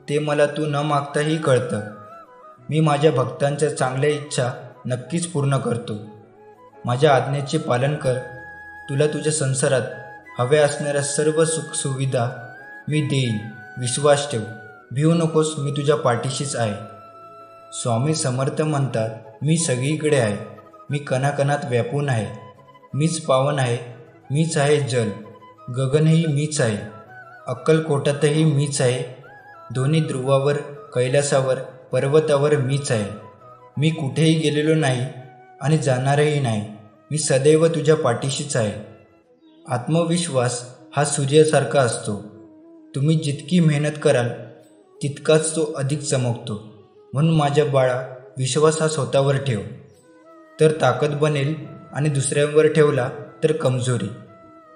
ते मला तू न मागताही कळतं. मी माझ्या भक्तांच्या चांगल्या इच्छा नक्कीच पूर्ण करतो. माझ्या आज्ञेचे पालन कर. तुला तुझ्या संसारात हव्या असणाऱ्या सर्व सुखसुविधा मी देईन. विश्वास ठेव, भिवू नकोस, मी तुझ्या पाठीशीच आहे. स्वामी समर्थ म्हणतात, मी सगळीकडे आहे. मी कणाकणात व्यापून आहे. मीच पावन आहे. मीच आहे जल, गगनही मीच आहे. अक्कलकोटातही मीच आहे. दोन्ही ध्रुवावर, कैलासावर, पर्वतावर मीच आहे. मी कुठेही गेलेलो नाही आणि जाणारही नाही. मी सदैव तुझ्या पाठीशीच आहे. आत्मविश्वास हा सूर्यासारखा असतो. तुम्ही जितकी मेहनत कराल तितकाच तो अधिक चमकतो. म्हणून माझ्या बाळा, विश्वास हा स्वतःवर ठेव, तर ताकद बनेल आणि दुसऱ्यांवर ठेवला तर कमजोरी.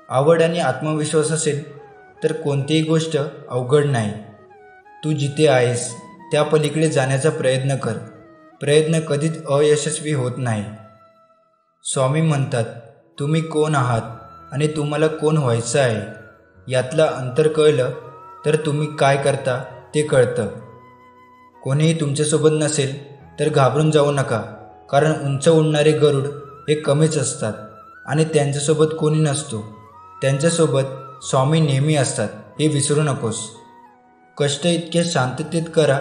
आवड आणि आत्मविश्वास असेल तर कोणतीही गोष्ट अवघड नाही. तू जिथे आहेस त्या पलीकडे जाण्याचा प्रयत्न कर. प्रयत्न कधीच अयशस्वी होत नाही. स्वामी म्हणतात, तुम्ही कोण आहात आणि तुम्हाला कोण व्हायचं आहे यातलं अंतर कळलं तर तुम्ही काय करता ते कळतं. कोणीही तुमच्यासोबत नसेल तर घाबरून जाऊ नका, कारण उंच उडणारे गरुड हे कमीच असतात आणि त्यांच्यासोबत कोणी नसतो. त्यांच्यासोबत स्वामी नेहमी असतात हे विसरू नकोस. कष्ट इतक्या शांततेत करा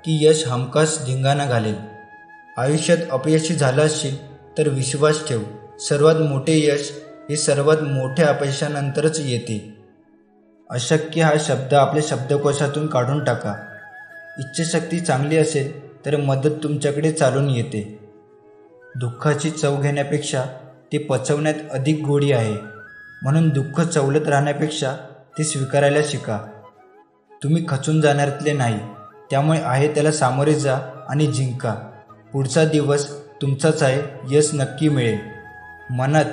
की यश हमखास धिंगाणा घालेल. आयुष्यात अपयशी झाला असशील तर विश्वास ठेव, सर्वात मोठे यश हे सर्वात मोठ्या अपयशानंतरच येते. अशक्य हा शब्द आपल्या शब्दकोशातून काढून टाका. इच्छाशक्ती चांगली असेल तर मदत तुमच्याकडे चालून येते. दुःखाची चव घेण्यापेक्षा ते पचवण्यात अधिक गोडी आहे. म्हणून दुःख चवलत राहण्यापेक्षा ते स्वीकारायला शिका. तुम्ही खचून जाणाऱ्यातले नाही, त्यामुळे आहे त्याला सामोरे जा आणि जिंका. पुढचा दिवस तुमचाच आहे, यश नक्की मिळेल. मनात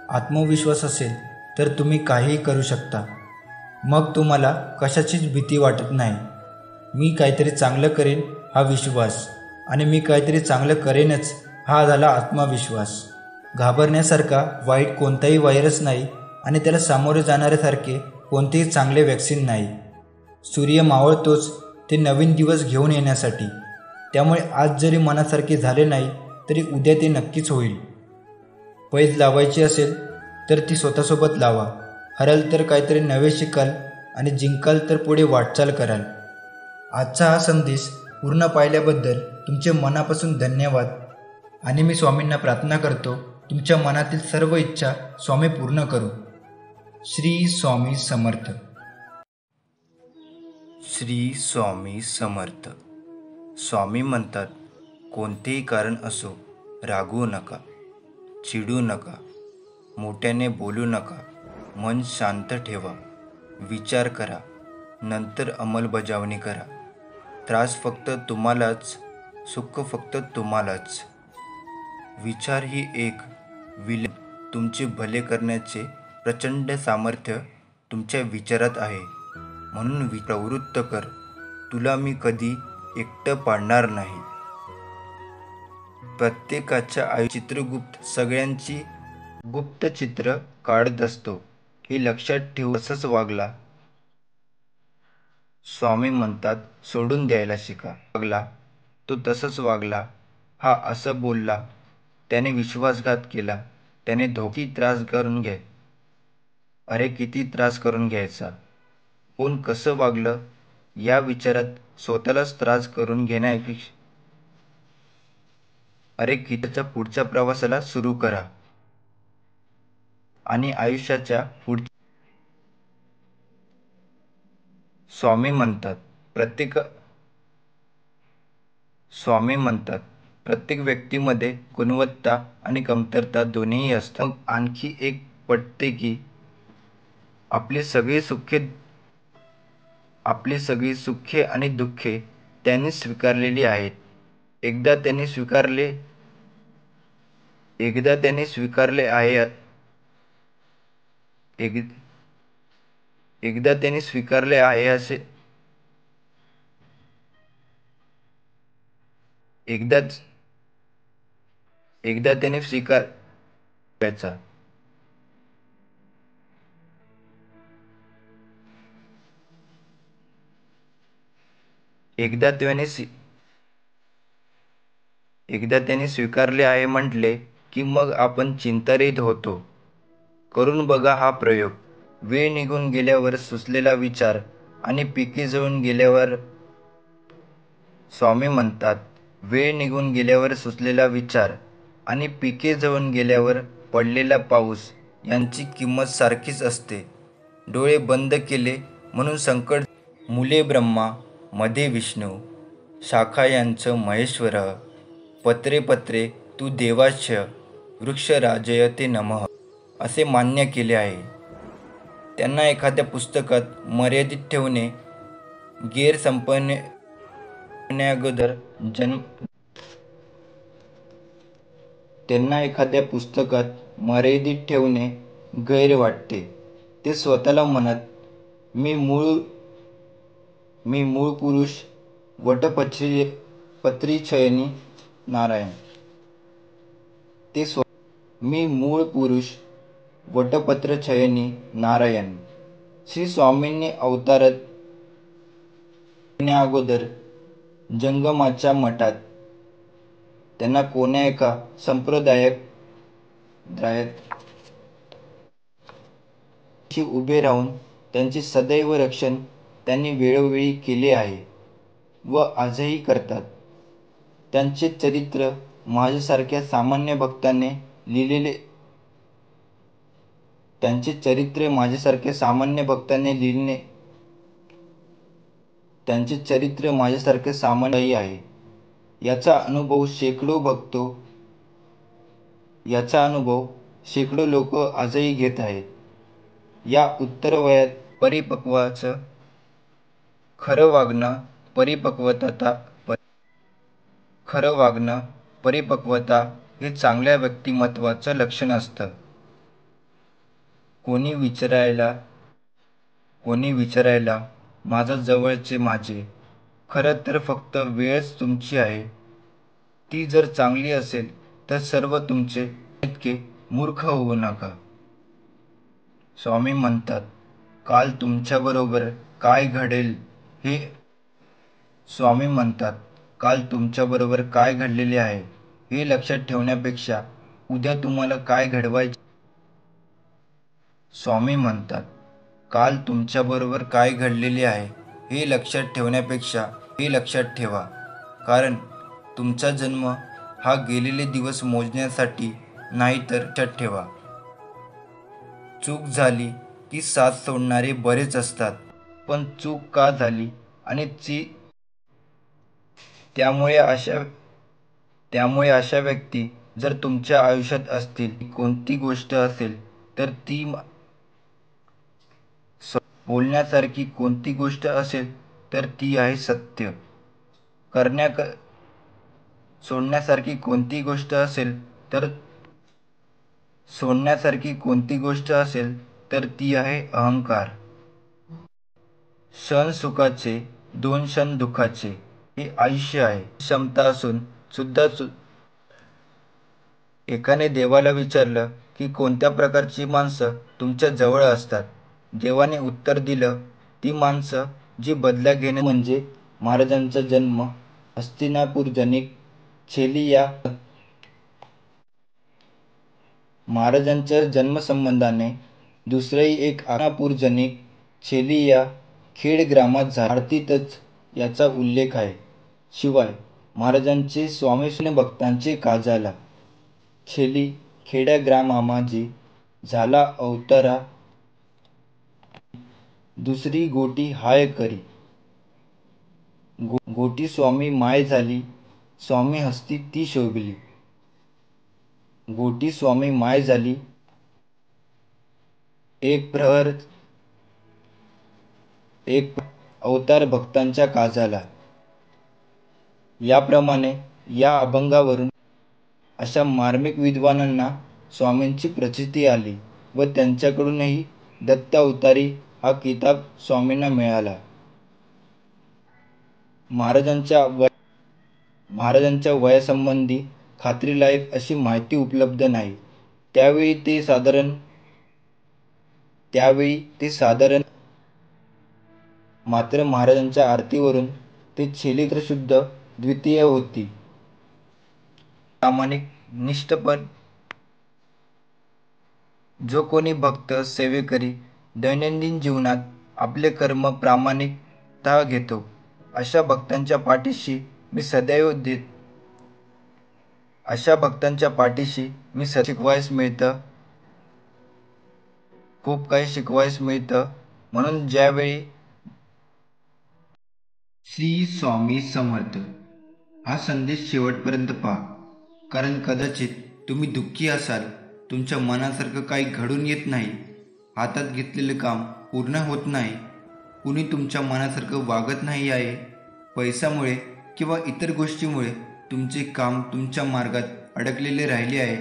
आत्मविश्वास असेल तर तुम्ही काहीही करू शकता. मग तुम्हाला कशाचीच भीती वाटत नाही. मी काहीतरी चांगलं करेन हा विश्वास, आणि मी काहीतरी चांगलं करेनच हा झाला आत्मविश्वास. घाबरण्यासारखा वाईट कोणताही व्हायरस नाही आणि त्याला सामोरे जाणाऱ्यासारखे कोणतेही चांगले वॅक्सिन नाही. सूर्य मावळतोच ते नवीन दिवस घेऊन येण्यासाठी. त्यामुळे आज जरी मनासारखे झाले नाही तरी उद्या ते नक्कीच होईल. पैज लावायची असेल तर ती स्वतःसोबत लावा. हराल तर काहीतरी नवे शिकाल आणि जिंकाल तर पुढे वाटचाल कराल. आजचा हा संदेश पूर्ण पाहिल्याबद्दल तुमचे मनापासून धन्यवाद. आणि मी स्वामींना प्रार्थना करतो तुमच्या मनातील सर्व इच्छा स्वामी पूर्ण करू. श्री स्वामी समर्थ. श्री स्वामी समर्थ. स्वामी म्हणतात, कोणतेही कारण असो रागवू नका, चिडू नका, मोठ्याने बोलू नका. मन शांत ठेवा, विचार करा, नंतर अंमलबजावणी करा. त्रास फक्त तुम्हालाच, सुख फक्त तुम्हालाच. विचार ही एक विलय. तुमचे भले करण्याचे प्रचंड सामर्थ्य तुमच्या विचारात आहे. म्हणून प्रवृत्त कर, तुला मी कधी एकटं पाडणार नाही. प्रत्येकाच्या चित्रगुप्त सगळ्यांची गुप्त चित्र काढत असतो, हे लक्षात ठेवू. तसंच वागला. स्वामी म्हणतात, सोडून द्यायला शिका. वागला तो तसंच वागला. हा असं बोलला, त्याने विश्वासघात केला, त्याने धोकी त्रास करून घ्या. अरे किती त्रास करून घ्यायचा. कोण कसं वागलं या विचारात स्वतःलाच त्रास करून घेण्यापेक्षा अरे कितीच्या पुढच्या प्रवासाला सुरू करा. आणि आयुष्याच्या पुढच्या. स्वामी म्हणतात प्रत्येक व्यक्तीमध्ये गुणवत्ता आणि कमतरता दोन्हीही असतात. मग आणखी एक पटते की आपली सगळी सुखे आणि दुःखे त्यांनी स्वीकारलेली आहेत. एकदा त्यांनी स्वीकारले आहे असे एकदा त्याने स्वीकारायचा. एकदा त्याने स्वीकारले आहे म्हटले की मग आपण चिंतारहित होतो. करून बघा हा प्रयोग. वेळ निघून गेल्यावर सुचलेला विचार आणि पिके जळून गेल्यावर. स्वामी म्हणतात, वेळ निघून गेल्यावर सुचलेला विचार आणि पिके जळून गेल्यावर पडलेला पाऊस यांची किंमत सारखीच असते. डोळे बंद केले म्हणून संकट. मुले ब्रह्मा, मध्ये विष्णू, शाखा यांचं महेश्वर. पत्रे पत्रे तू देवाच्छ, वृक्ष राजयते नमः असे मान्य केले आहे. त्यांना एखाद्या पुस्तकात मर्यादित ठेवणे, गैर संपण्याअगोदर त्यांना एखाद्या पुस्तकात मर्यादित ठेवणे गैर वाटते. ते स्वतःला म्हणत, मी मूळ पुरुष वटपत्रीछयनी नारायण. मी मूळ पुरुष वटपत्रछयनी नारायण. श्री स्वामींनी अवतारात येण्याअगोदर जंगमाच्या मठात त्यांना कोण्या एका संप्रदायात उभे राहून त्यांचे सदैव रक्षण त्यांनी वेळोवेळी केले आहे व आजही करतात. त्यांचे चरित्र माझ्यासारख्या सामान्य भक्ताने लिहिलेले आहे. याचा अनुभव शेकडो लोक आजही घेत आहेत. या उत्तर वयात परिपक्वाचं खरं वागणं परिपक्वता हे चांगल्या व्यक्तिमत्वाचं लक्षण असतं. कोणी विचारायला माझा जवळचे माझे, खरं तर फक्त वेळच तुमची आहे. ती जर चांगली असेल तर सर्व तुमचे. इतके मूर्ख होऊ नका. स्वामी म्हणतात, काल तुमच्याबरोबर काय घडलेले आहे हे लक्षात ठेवण्यापेक्षा उद्या तुम्हाला काय घडवायचे. स्वामी म्हणतात, काल तुमच्याबरोबर काय घडलेले आहे हे लक्षात ठेवा. कारण तुमचा जन्म हा गेलेले दिवस मोजण्यासाठी नाही तर लक्षात ठेवा. चूक झाली की साथ सोडणारे बरेच असतात, पण चूक का झाली आणि त्यामुळे अशा व्यक्ती जर तुमच्या आयुष्यात असतील, कोणती गोष्ट असेल तर ती बोलण्यासारखी कोणती गोष्ट असेल तर ती आहे सत्य. सोडण्यासारखी कोणती गोष्ट असेल तर ती आहे अहंकार. क्षण सुखाचे, 2 क्षण दुःखाचे हे आयुष्य आहे. क्षमता असून सुद्धा एकाने देवाला विचारलं की कोणत्या प्रकारची माणसं तुमच्या जवळ असतात. देवाने उत्तर दिलं, ती माणसं जी बदला घेणे. म्हणजे महाराजांचा जन्म हस्तिनापूरजनिक छेली या महाराजांच्या जन्मसंबंधाने दुसरंही एक हस्तिनापूरजनिक छेली या खेड ग्रामात झालं. आरतीतच याचा उल्लेख आहे. शिवाय महाराजांचे स्वामीस्वरूप भक्तांचे काजाला छेली खेड्या ग्रामामाजी झाला अवतारा दुसरी गोटी हाय करी. गोटी स्वामी माय झाली, स्वामी हस्ती ती शोभिली. गोटी स्वामी माय झाली, एक प्रहर अवतार भक्तांच्या काजाला. याप्रमाणे या अभंगावरून अशा मार्मिक विद्वानांना स्वामींची प्रचिती आली व त्यांच्याकडूनही दत्त अवतारी हा किताब स्वामींना मिळाला. महाराजांच्या वयासंबंधी खात्रीलायक अशी माहिती उपलब्ध नाही. त्यावेळी ते साधारण मात्र महाराजांच्या आरतीवरून ते छेली शुद्ध द्वितीय होती. प्रामाणिक निष्ठपण जो कोणी भक्त सेवेकरी दैनंदिन जीवनात आपले कर्म प्रामाणिकतः घेतो, अशा भक्तांच्या पाठीशी मी सदैव खूप काही शिकवायस मिळतं. म्हणून ज्यावेळी श्री स्वामी समर्थ हा संदेश शेवटपर्यंत पहा. कारण कदाचित तुम्ही दुःखी असाल, तुमच्या मनासारखं काही घडून येत नाही, हातात घेतलेलं काम पूर्ण होत नाही, कुणी तुमच्या मनासारखं वागत नाही आहे. पैशामुळे किंवा इतर गोष्टीमुळे तुमचे काम तुमच्या मार्गात अडकलेले राहिले आहे.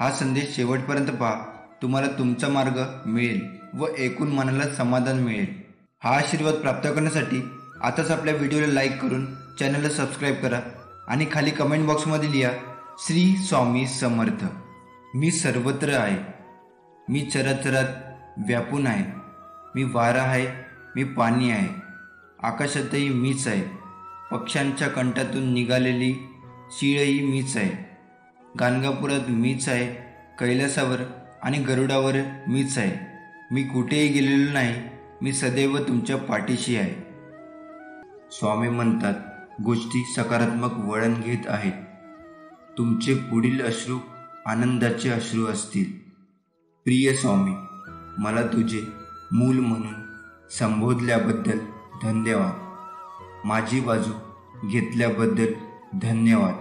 हा संदेश शेवटपर्यंत पहा. तुम्हाला तुमचा मार्ग मिळेल व ऐकून मनाला समाधान मिळेल. हा आशीर्वाद प्राप्त करण्यासाठी आताच आपल्या व्हिडिओला लाईक करून चॅनलला सबस्क्राईब करा आणि खाली कमेंट बॉक्समध्ये लिहा, श्री स्वामी समर्थ. मी सर्वत्र आहे. मी चराचरात व्यापून आहे. मी वारा आहे. मी पाणी आहे. आकाशातही मीच आहे. पक्ष्यांच्या कंठातून निघालेली शीळही मीच आहे. गाणगापुरात मीच आहे. कैलासावर आणि गरुडावर मीच आहे. मी कुठेही गेलेलो नाही. मी सदैव तुमच्या पाठीशी आहे. स्वामी म्हणतात, गोष्टी सकारात्मक वळण घेत आहेत. तुमचे पुढील अश्रू आनंदाचे अश्रू असतील. प्रिय स्वामी, मला तुझे मूल म्हणून संबोधल्याबद्दल धन्यवाद. माझी बाजू घेतल्याबद्दल धन्यवाद.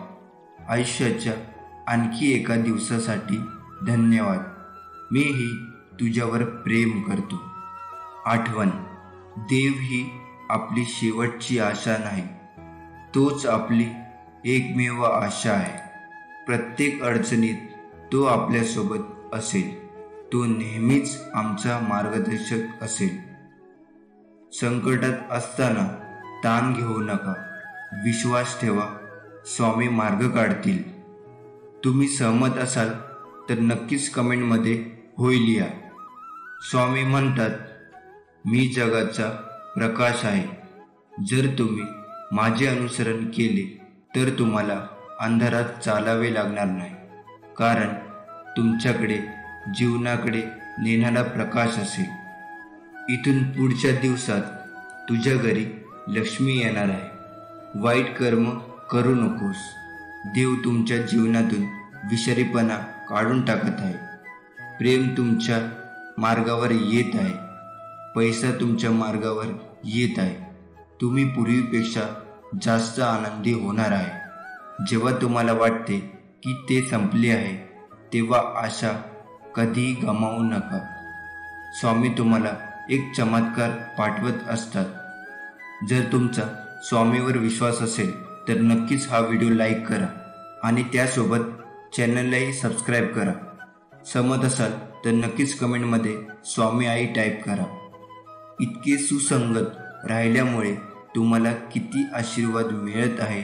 आयुष्याच्या आणखी एका दिवसासाठी धन्यवाद. मीही तुझ्यावर प्रेम करतो. आठवण, देव ही आपली शेवटची आशा नाही, तोच आपली एकमेव आशा आहे. प्रत्येक अडचणीत तो आपल्यासोबत असेल. तो नेहमीच आमचा मार्गदर्शक असेल. संकटात असताना ताण घेऊ नका. विश्वास ठेवा, स्वामी मार्ग काढतील. तुम्ही सहमत असाल तर नक्कीच कमेंटमध्ये होय लिहा. स्वामी म्हणतात, मी जगाचा प्रकाश आहे. जर तुम्ही माझे अनुसरण केले तर तुम्हाला अंधारात चालावे लागणार नाही, कारण तुमच्याकडे जीवनाकडे नेणारा प्रकाश असेल. इथून पुढच्या दिवसात तुझ्या घरी लक्ष्मी येणार आहे. वाईट कर्म करू नकोस. देव तुमच्या जीवनातून विषारीपणा काढून टाकत आहे. प्रेम तुमच्या मार्गावर येत आहे. पैसा तुमच्या मार्गावर येत आहे. तुम्ही पूर्वीपेक्षा जास्त आनंदी होणार आहे. जेव्हा तुम्हाला वाटते की ते संपले आहे, तेव्हा आशा कधीही गमावू नका. स्वामी तुम्हाला एक चमत्कार पाठवत असतात. जर तुमचा स्वामीवर विश्वास असेल तर नक्कीच हा व्हिडिओ लाईक करा आणि त्यासोबत चॅनललाही सबस्क्राईब करा. सहमत असाल तर नक्कीच कमेंटमध्ये स्वामी आई टाईप करा. इतके सुसंगत राहिल्यामुळे तुम्हाला किती आशीर्वाद मिळत आहे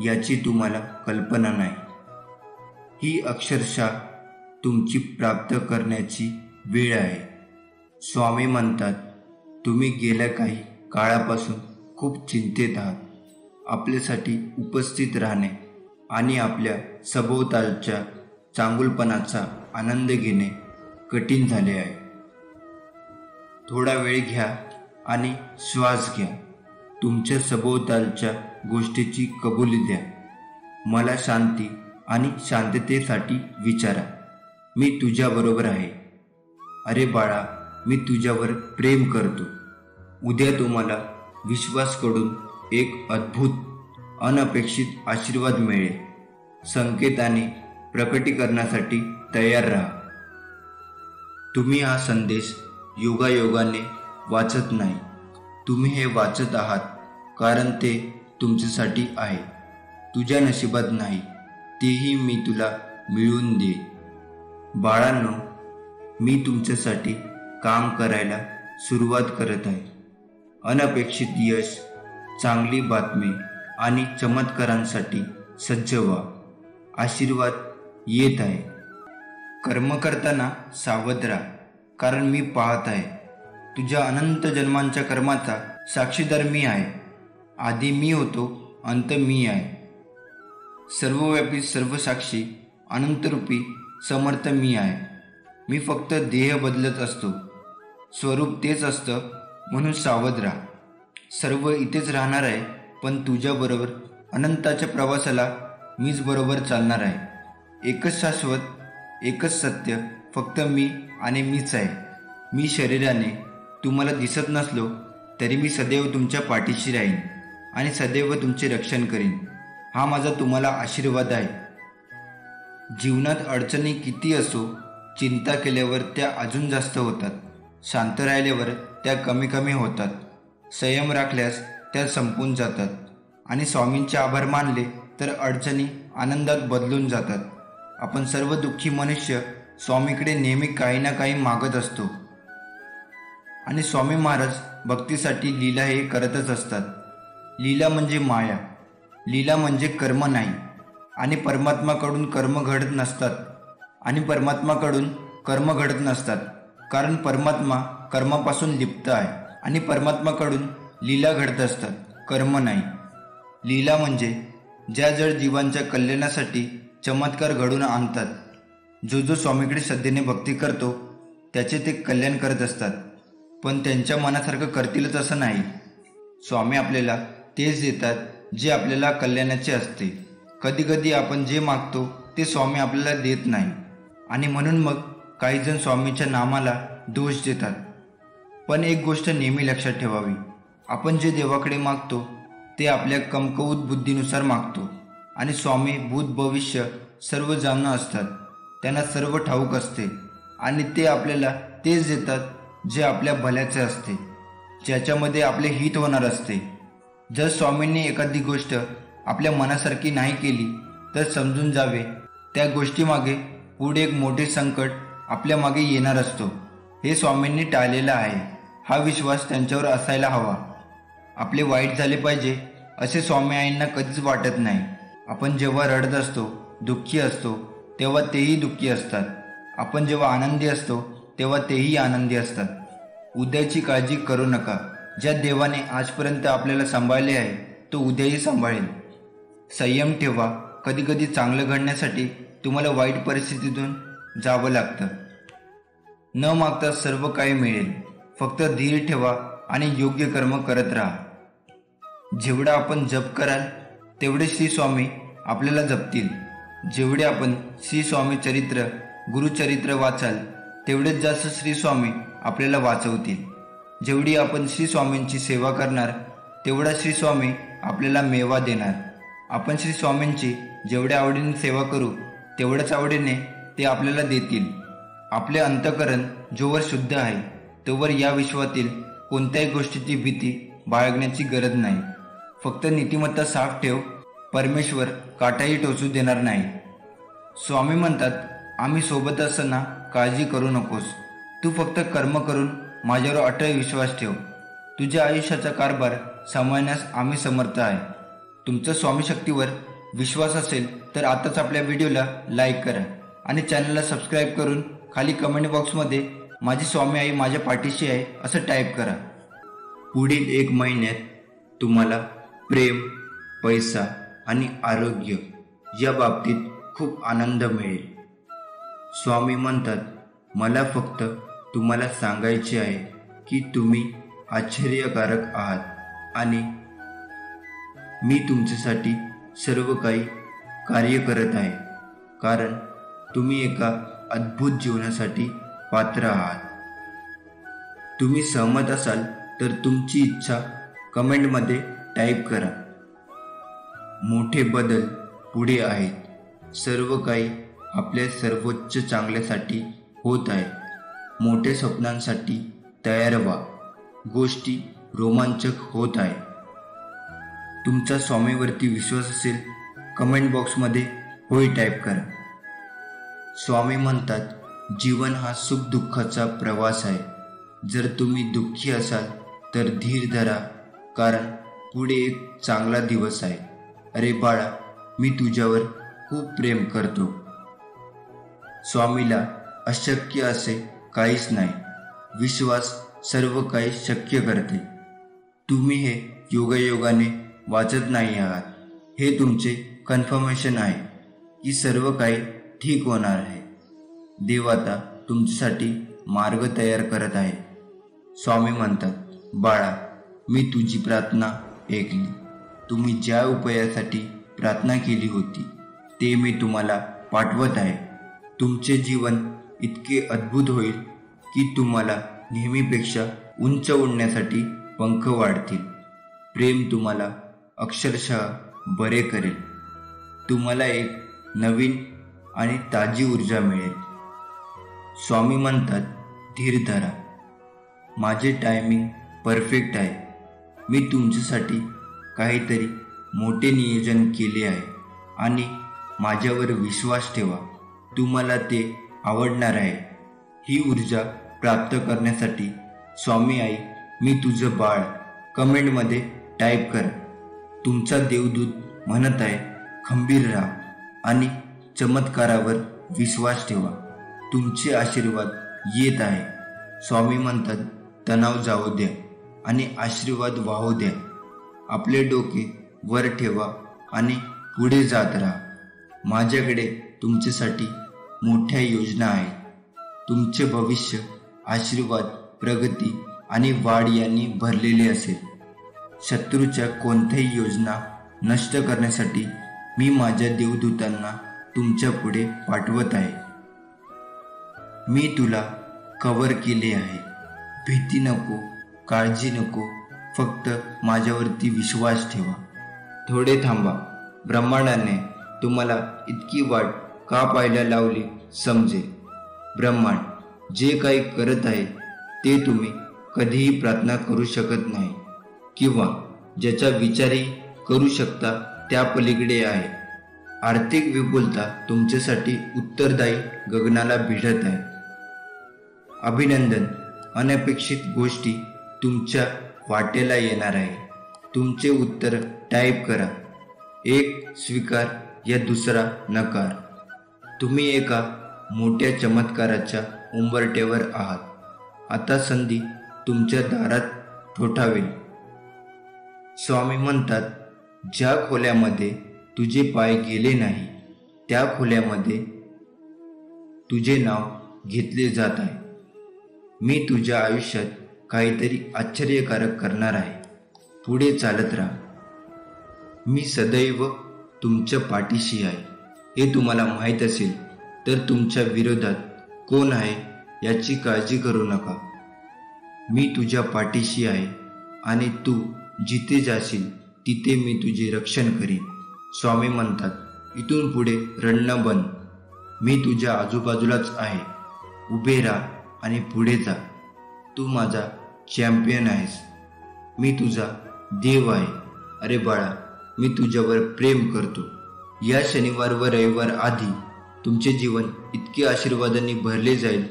याची तुम्हाला कल्पना नाही. ही अक्षरशः तुमची प्राप्त करण्याची वेळ आहे. स्वामी म्हणतात, तुम्ही गेल्या काही काळापासून खूप चिंतेत आहात. आपल्यासाठी उपस्थित राहणे आणि आपल्या सभोवतालच्या चांगुलपणाचा आनंद घेणे कठीण झाले आहे. थोडा वेळ घ्या आणि श्वास घ्या. तुमच्या सभोवतालच्या गोष्टीची कबुली द्या. मला शांती आणि शांततेसाठी विचारा. मी तुझ्याबरोबर आहे. अरे बाळा, मी तुझ्यावर प्रेम करतो. उद्या तुम्हाला विश्वासकडून एक अद्भुत अनपेक्षित आशीर्वाद मिळेल. संकेताने प्रकटीकरणासाठी तयार राहा. तुम्ही हा संदेश योगायोगाने वाचत नाही. तुम्ही हे वाचत आहात कारण ते तुमच्यासाठी आहे. तुझ्या नशिबात नाही, तेही मी तुला मिळवून दे. बाळांनो, मी तुमच्यासाठी काम करायला सुरुवात करत आहे. अनपेक्षित यश, चांगली बातमी आणि चमत्कारांसाठी सज्ज व्हा. आशीर्वाद येत आहे. कर्म करताना सावध राहा, कारण मी पाहत आहे. तुझ्या अनंत जन्मांच्या कर्माचा साक्षीदार मी आहे. आधी मी होतो, अंत मी आहे. सर्वव्यापी, सर्वसाक्षी, अनंतरूपी समर्थ मी आहे. मी फक्त देह बदलत असतो. स्वरूप तेच असतं, म्हणून सावध राहा. सर्व इथेच राहणार आहे, पण तुझ्याबरोबर अनंताच्या प्रवासाला मीच बरोबर चालणार आहे. एकच शाश्वत, एकच सत्य, फक्त मी आणि मीच आहे. मी शरीराने तुम्हाला दिसत नसलो तरी मी सदैव तुमच्या पाठीशी राहीन आणि सदैव तुमचे रक्षण करीन. हा माझा तुम्हाला आशीर्वाद आहे. जीवनात अडचणी किती असो, चिंता केल्यावर त्या अजून जास्त होतात. शांत राहिल्यावर त्या कमी कमी होतात. संयम राखल्यास त्या संपून जातात आणि स्वामींचे आभार मानले तर अडचणी आनंदात बदलून जातात. आपण सर्व दुःखी मनुष्य स्वामीकडे नेहमी काही ना काही मागत असतो आणि स्वामी महाराज भक्तीसाठी लीला हे करतच असतात। लीला म्हणजे माया, लीला म्हणजे कर्म नाही आणि परमात्माकडून कर्म घडत नसतात कारण परमात्मा कर्मापासून लिप्त आहे आणि परमात्माकडून लीला घडत असतात, कर्म नाही। लीला म्हणजे ज्या जड जीवांच्या कल्याणासाठी चमत्कार घडून आणतात। जो स्वामीकडे श्रद्धेने भक्ती करतो त्याचे ते कल्याण करत असतात, पण त्यांच्या मनासारखं करतीलच असं नाही। स्वामी आपल्याला तेच देतात जे आपल्याला कल्याणाचे असते। कधी कधी आपण जे मागतो ते स्वामी आपल्याला देत नाही आणि म्हणून मग काही जण स्वामीच्या नामाला दोष देतात। पण एक गोष्ट नेहमी लक्षात ठेवावी, आपण जे देवाकडे मागतो ते आपल्या कमकुवत बुद्धीनुसार मागतो आणि स्वामी भूत भविष्य सर्व जाणून असतात, त्यांना सर्व ठाऊक असते आणि ते आपल्याला तेच देतात जे आपल्या भल्याचे असते, ज्याच्यामध्ये आपले हित होणार असते। जर स्वामींनी एखादी गोष्ट आपल्या मनासारखी नाही केली तर समजून जावे त्या गोष्टीमागे पुढे एक मोठे संकट आपल्या मागे येणार असतो। हे स्वामींनी टाळलेलं आहे, हा विश्वास त्यांच्यावर असायला हवा। आपले वाईट झाले पाहिजे असे स्वामी आईंना कधीच वाटत नाही। आपण जेव्हा रडत असतो, दुःखी असतो तेव्हा तेही दुःखी असतात, आपण जेव्हा आनंदी असतो तेव्हा तेही आनंदी असतात। उद्याची काळजी करू नका, ज्या देवाने आजपर्यंत आपल्याला सांभाळले आहे तो उद्याही सांभाळेल। संयम ठेवा, कधी कधी चांगलं घडण्यासाठी तुम्हाला वाईट परिस्थितीतून जावं लागतं। न मागता सर्व काही मिळेल, फक्त धीर ठेवा आणि योग्य कर्म करत राहा। जेवढा आपण जप कराल तेवढे श्री स्वामी आपल्याला जपतील। जेवढे आपण श्री स्वामी चरित्र, गुरुचरित्र वाचाल तेवढेच जास्त श्री स्वामी आपल्याला वाचवतील। जेवढी आपण श्री स्वामींची सेवा करणार तेवढा श्री स्वामी आपल्याला मेवा देणार। आपण श्री स्वामींची जेवढ्या आवडीने सेवा करू तेवढ्याच आवडीने ते आपल्याला देतील। आपले अंतःकरण जोवर शुद्ध आहे तोवर या विश्वातील कोणत्याही गोष्टीची भीती बाळगण्याची गरज नाही। फक्त नीतिमत्ता साफ ठेव, परमेश्वर काटाही टोचू देणार नाही। स्वामी म्हणतात, आम्ही सोबत असताना काळजी करू नकोस, तू फक्त कर्म करून माझ्यावर अटळ विश्वास ठेव। तुझ्या आयुष्याचा कारभार सांभाळण्यास आम्ही समर्थ आहे। तुमचा स्वामी शक्तीवर विश्वास असेल तर आताच आपल्या व्हिडिओला लाईक करा आणि चॅनलला सबस्क्राईब करून खाली कमेंट बॉक्समध्ये माझी स्वामी आई माझ्या पाठीशी आहे असं टाईप करा। पुढील 1 महिन्यात तुम्हाला प्रेम, पैसा आणि आरोग्य या बाबतीत खूप आनंद मिळेल। स्वामी म्हणतात, मला फक्त तुम्हाला सांगायचे आहे की तुम्ही आश्चर्यकारक आहात आणि मी तुमच्यासाठी सर्व काही कार्य करत आहे, कारण तुम्ही एका अद्भुत जीवनासाठी पात्र आहात। तुम्ही सहमत असाल तर तुमची इच्छा कमेंटमध्ये टाईप करा। मोठे बदल पुढे आहेत, सर्व काही आपल्या सर्वोच्च चांगल्यासाठी होत आहे। मोठ्या स्वप्नांसाठी तयार व्हा, गोष्टी रोमांचक होत आहे। तुमचा स्वामीवरती विश्वास असेल कमेंट बॉक्समध्ये होय टाईप करा। स्वामी म्हणतात, जीवन हा सुख दुःखाचा प्रवास आहे। जर तुम्ही दुःखी असाल तर धीर धरा, कारण पुढे एक चांगला दिवस आहे। अरे बाळा, मी तुझ्यावर खूप प्रेम करतो। स्वामीला अशक्य असे काहीच नाही, विश्वास सर्व काही शक्य करते। तुम्ही हे योगायोगाने वाचत नाही आहात, हे तुमचे कन्फर्मेशन आहे की सर्व काही ठीक होणार आहे। देव आता तुमच्यासाठी मार्ग तयार करत आहे। स्वामी म्हणतात, बाळा, मी तुझी प्रार्थना ऐकली। तुम्ही ज्या उपायासाठी प्रार्थना केली होती ते मी तुम्हाला पाठवत आहे। तुमचे जीवन इतके अद्भुत होईल की तुम्हाला नेहमीपेक्षा उंच उडण्यासाठी पंख वाढतील। प्रेम तुम्हाला अक्षरशः बरे करेल। तुम्हाला एक नवीन आणि ताजी ऊर्जा मिळेल। स्वामी म्हणतात, धीर धरा, माझे टायमिंग परफेक्ट आहे। मी तुमच्यासाठी काहीतरी मोठे नियोजन केले आहे आणि माझ्यावर विश्वास ठेवा। तुम्हाला ते आवडणार आहे. ही ऊर्जा प्राप्त करण्यासाठी स्वामी आई मी तुझं बाळ कमेंटमध्ये टाईप करा. तुमचा देवदूत म्हणत आहे खंबीर राहा आणि चमत्कारावर विश्वास ठेवा. तुमचे आशीर्वाद येत आहे. स्वामी म्हणतात तणाव जाऊ द्या आणि आशीर्वाद वाहू द्या. आपले डोके वर ठेवा आणि पुढे जात राहा. माझ्याकडे तुमच्यासाठी मोठ्या योजना आहेत. तुमचे भविष्य आशीर्वाद, प्रगती आणि वाढ यांनी भरलेले असेल. शत्रूच्या कोणत्याही योजना नष्ट करण्यासाठी मी माझ्या देवदूतांना तुमच्या पुढे पाठवत आहे. मी तुला कव्हर केले आहे. भीती नको, काळजी नको, फक्त माझ्यावरती विश्वास ठेवा. थोडे थांबा. ब्रह्मांडाने तुम्हाला इतकी वाट का पाहायला लावली समजेल. ब्रह्मांड जे काही करत आहे ते तुम्ही कधीही प्रार्थना करू शकत नाही किंवा ज्याचा विचारही करू शकता त्या पलीकडे आहे. आर्थिक विपुलता तुमच्यासाठी उत्तरदायी गगनाला भिडत आहे. अभिनंदन, अनपेक्षित गोष्टी तुमच्या वाटेला येणार आहे. तुमचे उत्तर टाईप करा. एक स्वीकार या दुसरा नकार. तुम्ही एका मोठ्या चमत्काराच्या उंबरठ्यावर आहात. आता संधी तुमच्या दारात ठोठावेल. स्वामी म्हणतात ज्या खोल्यामध्ये तुझे पाय गेले नाही त्या खोल्यामध्ये तुझे नाव घेतले जात आहे. मी तुझ्या आयुष्यात काहीतरी आश्चर्यकारक करणार आहे. पुढे चालत राहा. मी सदैव तुमच्या पाठीशी आहे. हे तुम्हाला माहीत असेल तर तुमच्या विरोधात कोण आहे याची काळजी करू नका. मी तुझ्या पाठीशी आहे आणि तू जिथे जाशील तिथे मी तुझे रक्षण करीन. स्वामी म्हणतात इथून पुढे रडणं बंद. मी तुझ्या आजूबाजूलाच आहे. उभे राहा आणि पुढे जा. तू माझा चॅम्पियन आहेस. मी तुझा देव आहे. अरे बाळा, मी तुझ्यावर प्रेम करतो. या शनिवार व रविवार आधी तुमचे जीवन इतके आशीर्वादांनी भरले जाईल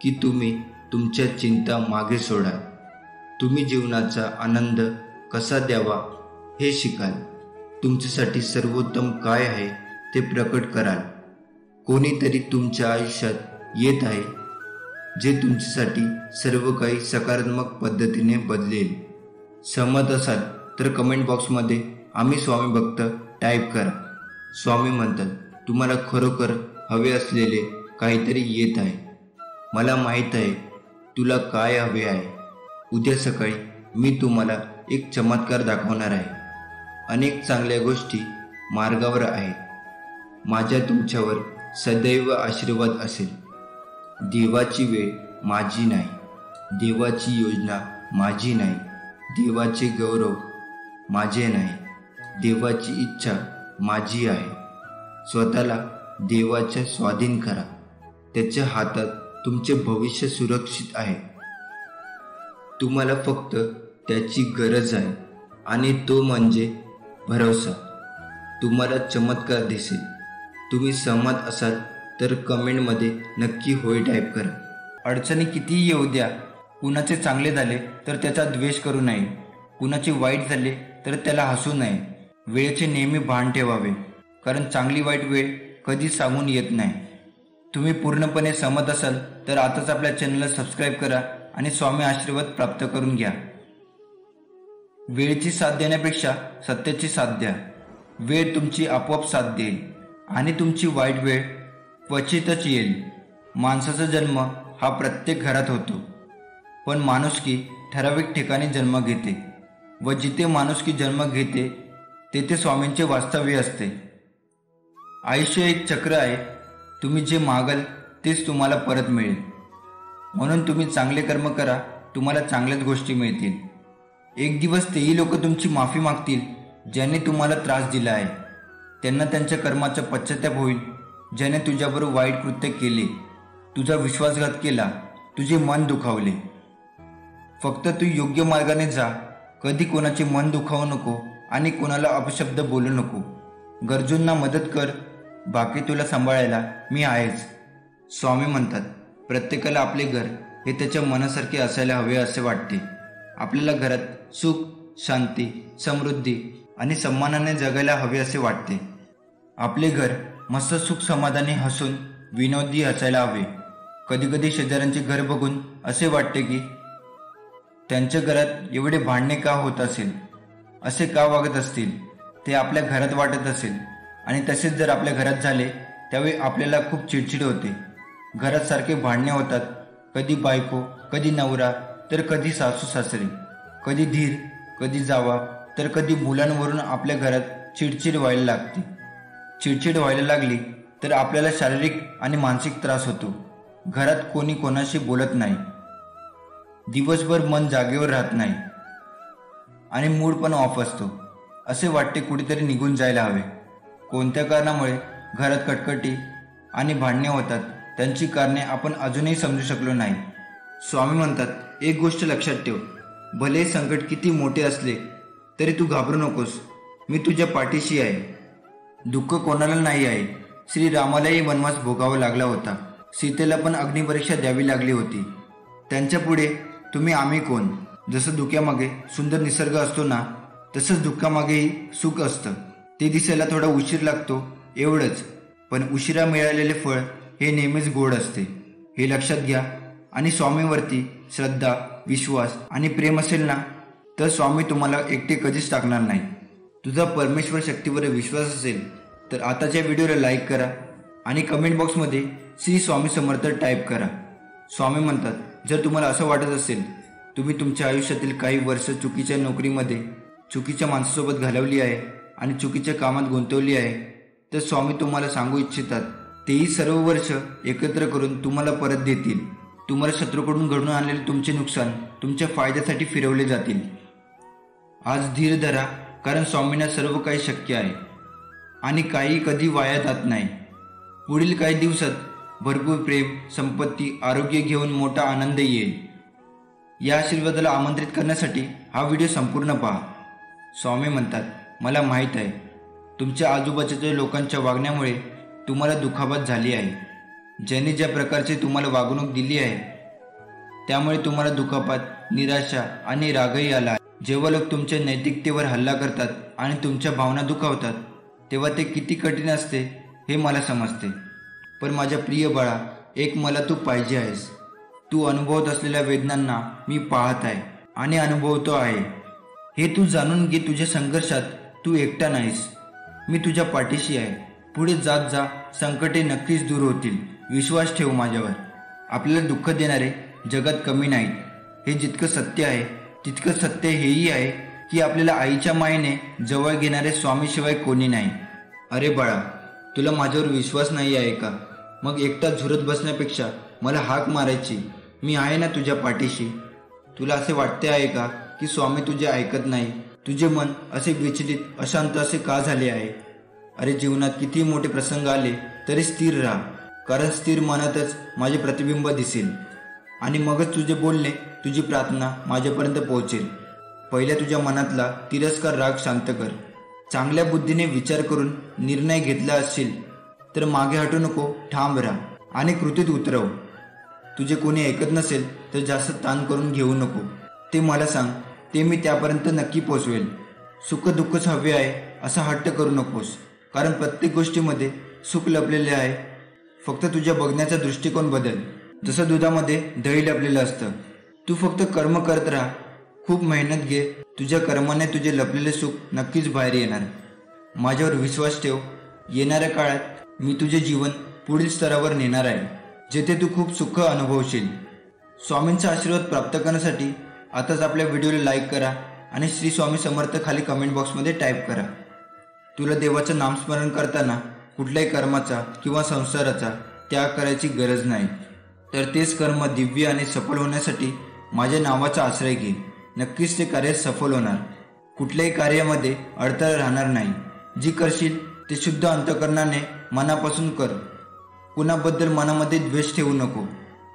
की तुम्ही तुमच्या चिंता मागे सोडाल. तुम्ही जीवनाचा आनंद कसा द्यावा हे शिकाल. तुमच्यासाठी सर्वोत्तम काय आहे ते प्रकट कराल. कोणीतरी तुमच्या आयुष्यात येत आहे जे तुमच्यासाठी सर्व काही सकारात्मक पद्धतीने बदलेल. सहमत असाल तर कमेंट बॉक्समध्ये आम्ही स्वामी भक्त टाईप करा. स्वामी म्हणतात तुम्हाला खरोखर हवे असलेले काहीतरी येत आहे. मला माहीत आहे तुला काय हवे आहे. उद्या सकाळी मी तुम्हाला एक चमत्कार दाखवणार आहे. अनेक चांगल्या गोष्टी मार्गावर आहेत. माझ्या तुमच्यावर सदैव आशीर्वाद असेल. देवाची वेळ माझी नाही. देवाची योजना माझी नाही. देवाचे गौरव माझे नाही. देवाची इच्छा माझी आहे. स्वतःला देवाच्या स्वाधीन करा. त्याच्या हातात तुमचे भविष्य सुरक्षित आहे. तुम्हाला फक्त त्याची गरज आहे आणि तो म्हणजे भरवसा. तुम्हाला चमत्कार दिसेल. तुम्ही सहमत असाल तर कमेंटमध्ये नक्की होय टाईप करा. अडचणी कितीही येऊ द्या. कुणाचे चांगले झाले तर त्याचा द्वेष करू नये. कुणाचे वाईट झाले तर त्याला हसू नये. वेळेचे नेहमी भान ठेवावे, कारण चांगली वाईट वेळ कधी सांगून येत नाही. तुम्ही पूर्णपणे सहमत असाल तर आताच आपल्या चॅनलला सबस्क्राईब करा आणि स्वामी आशीर्वाद प्राप्त करून घ्या. वेळेची साथ देण्यापेक्षा सत्याची साथ द्या. वेळ तुमची आपोआप साथ देईल आणि तुमची वाईट वेळ क्वचितच येईल. माणसाचा जन्म हा प्रत्येक घरात होतो, पण माणुसकी ठराविक ठिकाणी जन्म घेते व जिथे माणुसकी जन्म घेते तेथे स्वामींचे वास्तव्य असते. आयुष्य एक चक्र आहे. तुम्ही जे मागाल तेच तुम्हाला परत मिळेल. म्हणून तुम्ही चांगले कर्म करा, तुम्हाला चांगल्याच गोष्टी मिळतील. एक दिवस तेही लोक तुमची माफी मागतील ज्याने तुम्हाला त्रास दिला आहे. त्यांना त्यांच्या कर्माचा पश्चाताप होईल. ज्याने तुझ्याबरोबर वाईट कृत्य केले, तुझा विश्वासघात केला, तुझे मन दुखावले. फक्त तू योग्य मार्गाने जा. कधी कोणाचे मन दुखावू नको आणि कोणाला अपशब्द बोलू नको. गरजूंना मदत कर. बाकी तुला सांभाळायला मी आहेच. स्वामी म्हणतात, प्रत्येकाला आपले घर हे त्याच्या मनासारखे असायला हवे असे वाटते. आपल्याला घरात सुख, शांती, समृद्धी आणि सन्मानाने जगायला हवे असे वाटते. आपले घर मस्त सुख समाधानी हसून विनोदी असायला हवे. कधी कधी शेजाऱ्यांचे घर बघून असे वाटते की त्यांच्या घरात एवढे भांडणे का होत असेल, असे का वागत असतील, ते आपल्या घरात वाटत असेल. आणि तसेच जर आपल्या घरात झाले त्यावेळी आपल्याला खूप चिडचिड होते. घरात सारखे भांडणे होतात, कधी बायको, कधी नवरा, तर कधी सासू सासरे, कधी धीर, कधी जावा, तर कधी मुलांवरून आपल्या घरात चिडचिड व्हायला लागते. चिडचिड व्हायला लागली तर आपल्याला शारीरिक आणि मानसिक त्रास होतो. घरात कोणी कोणाशी बोलत नाही, दिवसभर मन जागेवर राहत नाही आणि मूड पण ऑफ असतो. असे वाटते कुठेतरी निघून जायला हवे. कोणत्या कारणामुळे घरात कटकटी आणि भांडणे होतात त्यांची कारणे आपण अजूनही समजू शकलो नाही. स्वामी म्हणतात, एक गोष्ट लक्षात ठेव, भले संकट किती मोठे असले तरी तू घाबरू नकोस. मी तुझ्या पाठीशी आहे. दुःख कोणाला नाही आहे. श्रीरामालाही वनवास भोगावा लागला होता. सीतेला पण अग्निपरीक्षा द्यावी लागली होती. त्यांच्या पुढे तुम्ही आम्ही कोण. जसं धुक्यामागे सुंदर निसर्ग असतो ना, तसंच दुःखामागेही सुख असतं. ते दिसायला थोडा उशीर लागतो एवढंच, पण उशिरा मिळालेले फळ हे नेहमीच गोड असते. हे लक्षात घ्या. आणि स्वामीवरती श्रद्धा, विश्वास आणि प्रेम असेल ना, तर स्वामी तुम्हाला एकटे कधीच टाकणार नाही. तुझा परमेश्वर शक्तीवर विश्वास असेल तर आताच्या व्हिडिओला लाईक करा आणि कमेंट बॉक्समध्ये श्री स्वामी समर्थ टाईप करा. स्वामी म्हणतात, जर तुम्हाला असं वाटत असेल तुम्ही तुमच्या आयुष्यातील काही वर्ष चुकीच्या नोकरीमध्ये चुकीच्या माणसासोबत घालवली आहे आणि चुकीच्या कामात गुंतवली आहे, तर स्वामी तुम्हाला सांगू इच्छितात, तेही सर्व वर्ष एकत्र करून तुम्हाला परत देतील. तुम्हाला शत्रूकडून घडून आणलेले तुमचे नुकसान तुमच्या फायद्यासाठी फिरवले जातील. आज धीर धरा, कारण स्वामींना सर्व काही शक्य आहे आणि काही कधी वाया जात नाही. पुढील काही दिवसात भरपूर प्रेम, संपत्ती, आरोग्य घेऊन मोठा आनंद येईल. या आशीर्वादाला आमंत्रित करण्यासाठी हा व्हिडिओ संपूर्ण पहा. स्वामी म्हणतात, मला माहीत आहे तुमच्या आजूबाजूच्या लोकांच्या वागण्यामुळे तुम्हाला दुखापत झाली आहे. ज्यांनी ज्या प्रकारचे तुम्हाला वागणूक दिली आहे त्यामुळे तुम्हाला दुखापत, निराशा आणि रागही आला आहे. जेव्हा लोक तुमच्या नैतिकतेवर हल्ला करतात आणि तुमच्या भावना दुखावतात तेव्हा ते किती कठीण असते हे मला समजते. पण माझ्या प्रिय बाळा, एक मला तू पाहिजे आहेस. तू अनुभवत असलेल्या वेदनांना मी पाहत आहे आणि अनुभवतो आहे. हे तू जाणून घे, तुझ्या संघर्षात तू एकटा नाहीस. मी तुझ्या पाठीशी आहे. पुढे जात जा, संकटे नक्कीच दूर होतील. विश्वास ठेव माझ्यावर. आपल्याला दुःख देणारे जगात कमी नाहीत. हे जितकं सत्य आहे तितकं सत्य हेही आहे की आपल्याला आईच्या मायेने जवळ घेणारे स्वामीशिवाय कोणी नाही. अरे बाळा, तुला माझ्यावर विश्वास नाही आहे का? मग एकटा झुरत बसण्यापेक्षा मला हाक मारायची. मी आहे ना तुझ्या पाठीशी. तुला असे वाटते आहे का की स्वामी तुझे ऐकत नाही? तुझे मन असे विचलित, अशांत असे का झाले आहे? अरे, जीवनात किती मोठे प्रसंग आले तरी स्थिर राहा, कारण स्थिर मनातच माझे प्रतिबिंब दिसेल आणि मगच तुझे बोलणे, तुझी प्रार्थना माझ्यापर्यंत पोहोचेल. पहिल्या तुझ्या मनातला तिरस्कार, राग शांत कर. चांगल्या बुद्धीने विचार करून निर्णय घेतला असशील तर मागे हटू नको, ठाम राहा आणि कृतीत उतरव. तुझे कोणी ऐकत नसेल तर जास्त ताण करून घेऊ नको. ते मला सांग, ते मी त्यापर्यंत नक्की पोचवेल. सुख दुःखच हवे आहे असा हट्ट करू नकोस, कारण प्रत्येक गोष्टीमध्ये सुख लपलेले आहे. फक्त तुझ्या बघण्याचा दृष्टिकोन बदल. जसं दुधामध्ये दही लपलेलं असतं. तू फक्त कर्म करत राहा, खूप मेहनत घे. तुझ्या कर्माने तुझे लपलेले सुख नक्कीच बाहेर येणार. माझ्यावर विश्वास ठेव. येणाऱ्या काळात मी तुझे जीवन पुढील स्तरावर नेणार आहे, जेथे तू खूप सुख अनुभवशील. स्वामींचा आशीर्वाद प्राप्त करण्यासाठी आताच आपल्या व्हिडिओला लाईक करा आणि श्री स्वामी समर्थ खाली कमेंट बॉक्समध्ये टाईप करा. तुला देवाचं नामस्मरण करताना कुठल्याही कर्माचा किंवा संसाराचा त्याग करायची गरज नाही. तर तेच कर्म दिव्य आणि सफल होण्यासाठी माझ्या नावाचा आश्रय घे. नक्कीच ते कार्य सफल होणार. कुठल्याही कार्यामध्ये अडथळा राहणार नाही. जी करशील ते शुद्ध अंतःकरणाने मनापासून कर. कुणाबद्दल मनामध्ये द्वेष ठेवू नको,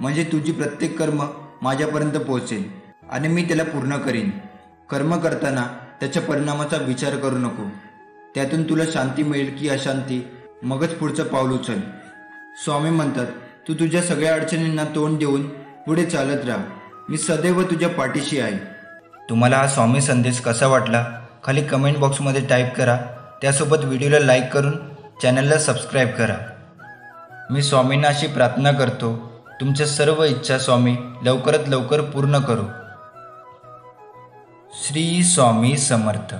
म्हणजे तुझी प्रत्येक कर्म माझ्यापर्यंत पोहोचेल आणि मी त्याला पूर्ण करीन. कर्म करताना त्याच्या परिणामाचा विचार करू नको. त्यातून तुला शांती मिळेल की अशांती मगच पुढचं पाऊल उचल. स्वामी म्हणतात, तू तुझ्या सगळ्या अडचणींना तोंड देऊन पुढे चालत राहा. मी सदैव तुझ्या पाठीशी आहे. तुम्हाला हा स्वामी संदेश कसा वाटला खाली कमेंट बॉक्समध्ये टाईप करा. त्यासोबत व्हिडिओला लाईक करून चॅनलला सबस्क्राईब करा. मी स्वामींना अशी प्रार्थना करतो, तुमच्या सर्व इच्छा स्वामी लवकरात लवकर पूर्ण करो. श्री स्वामी समर्थ.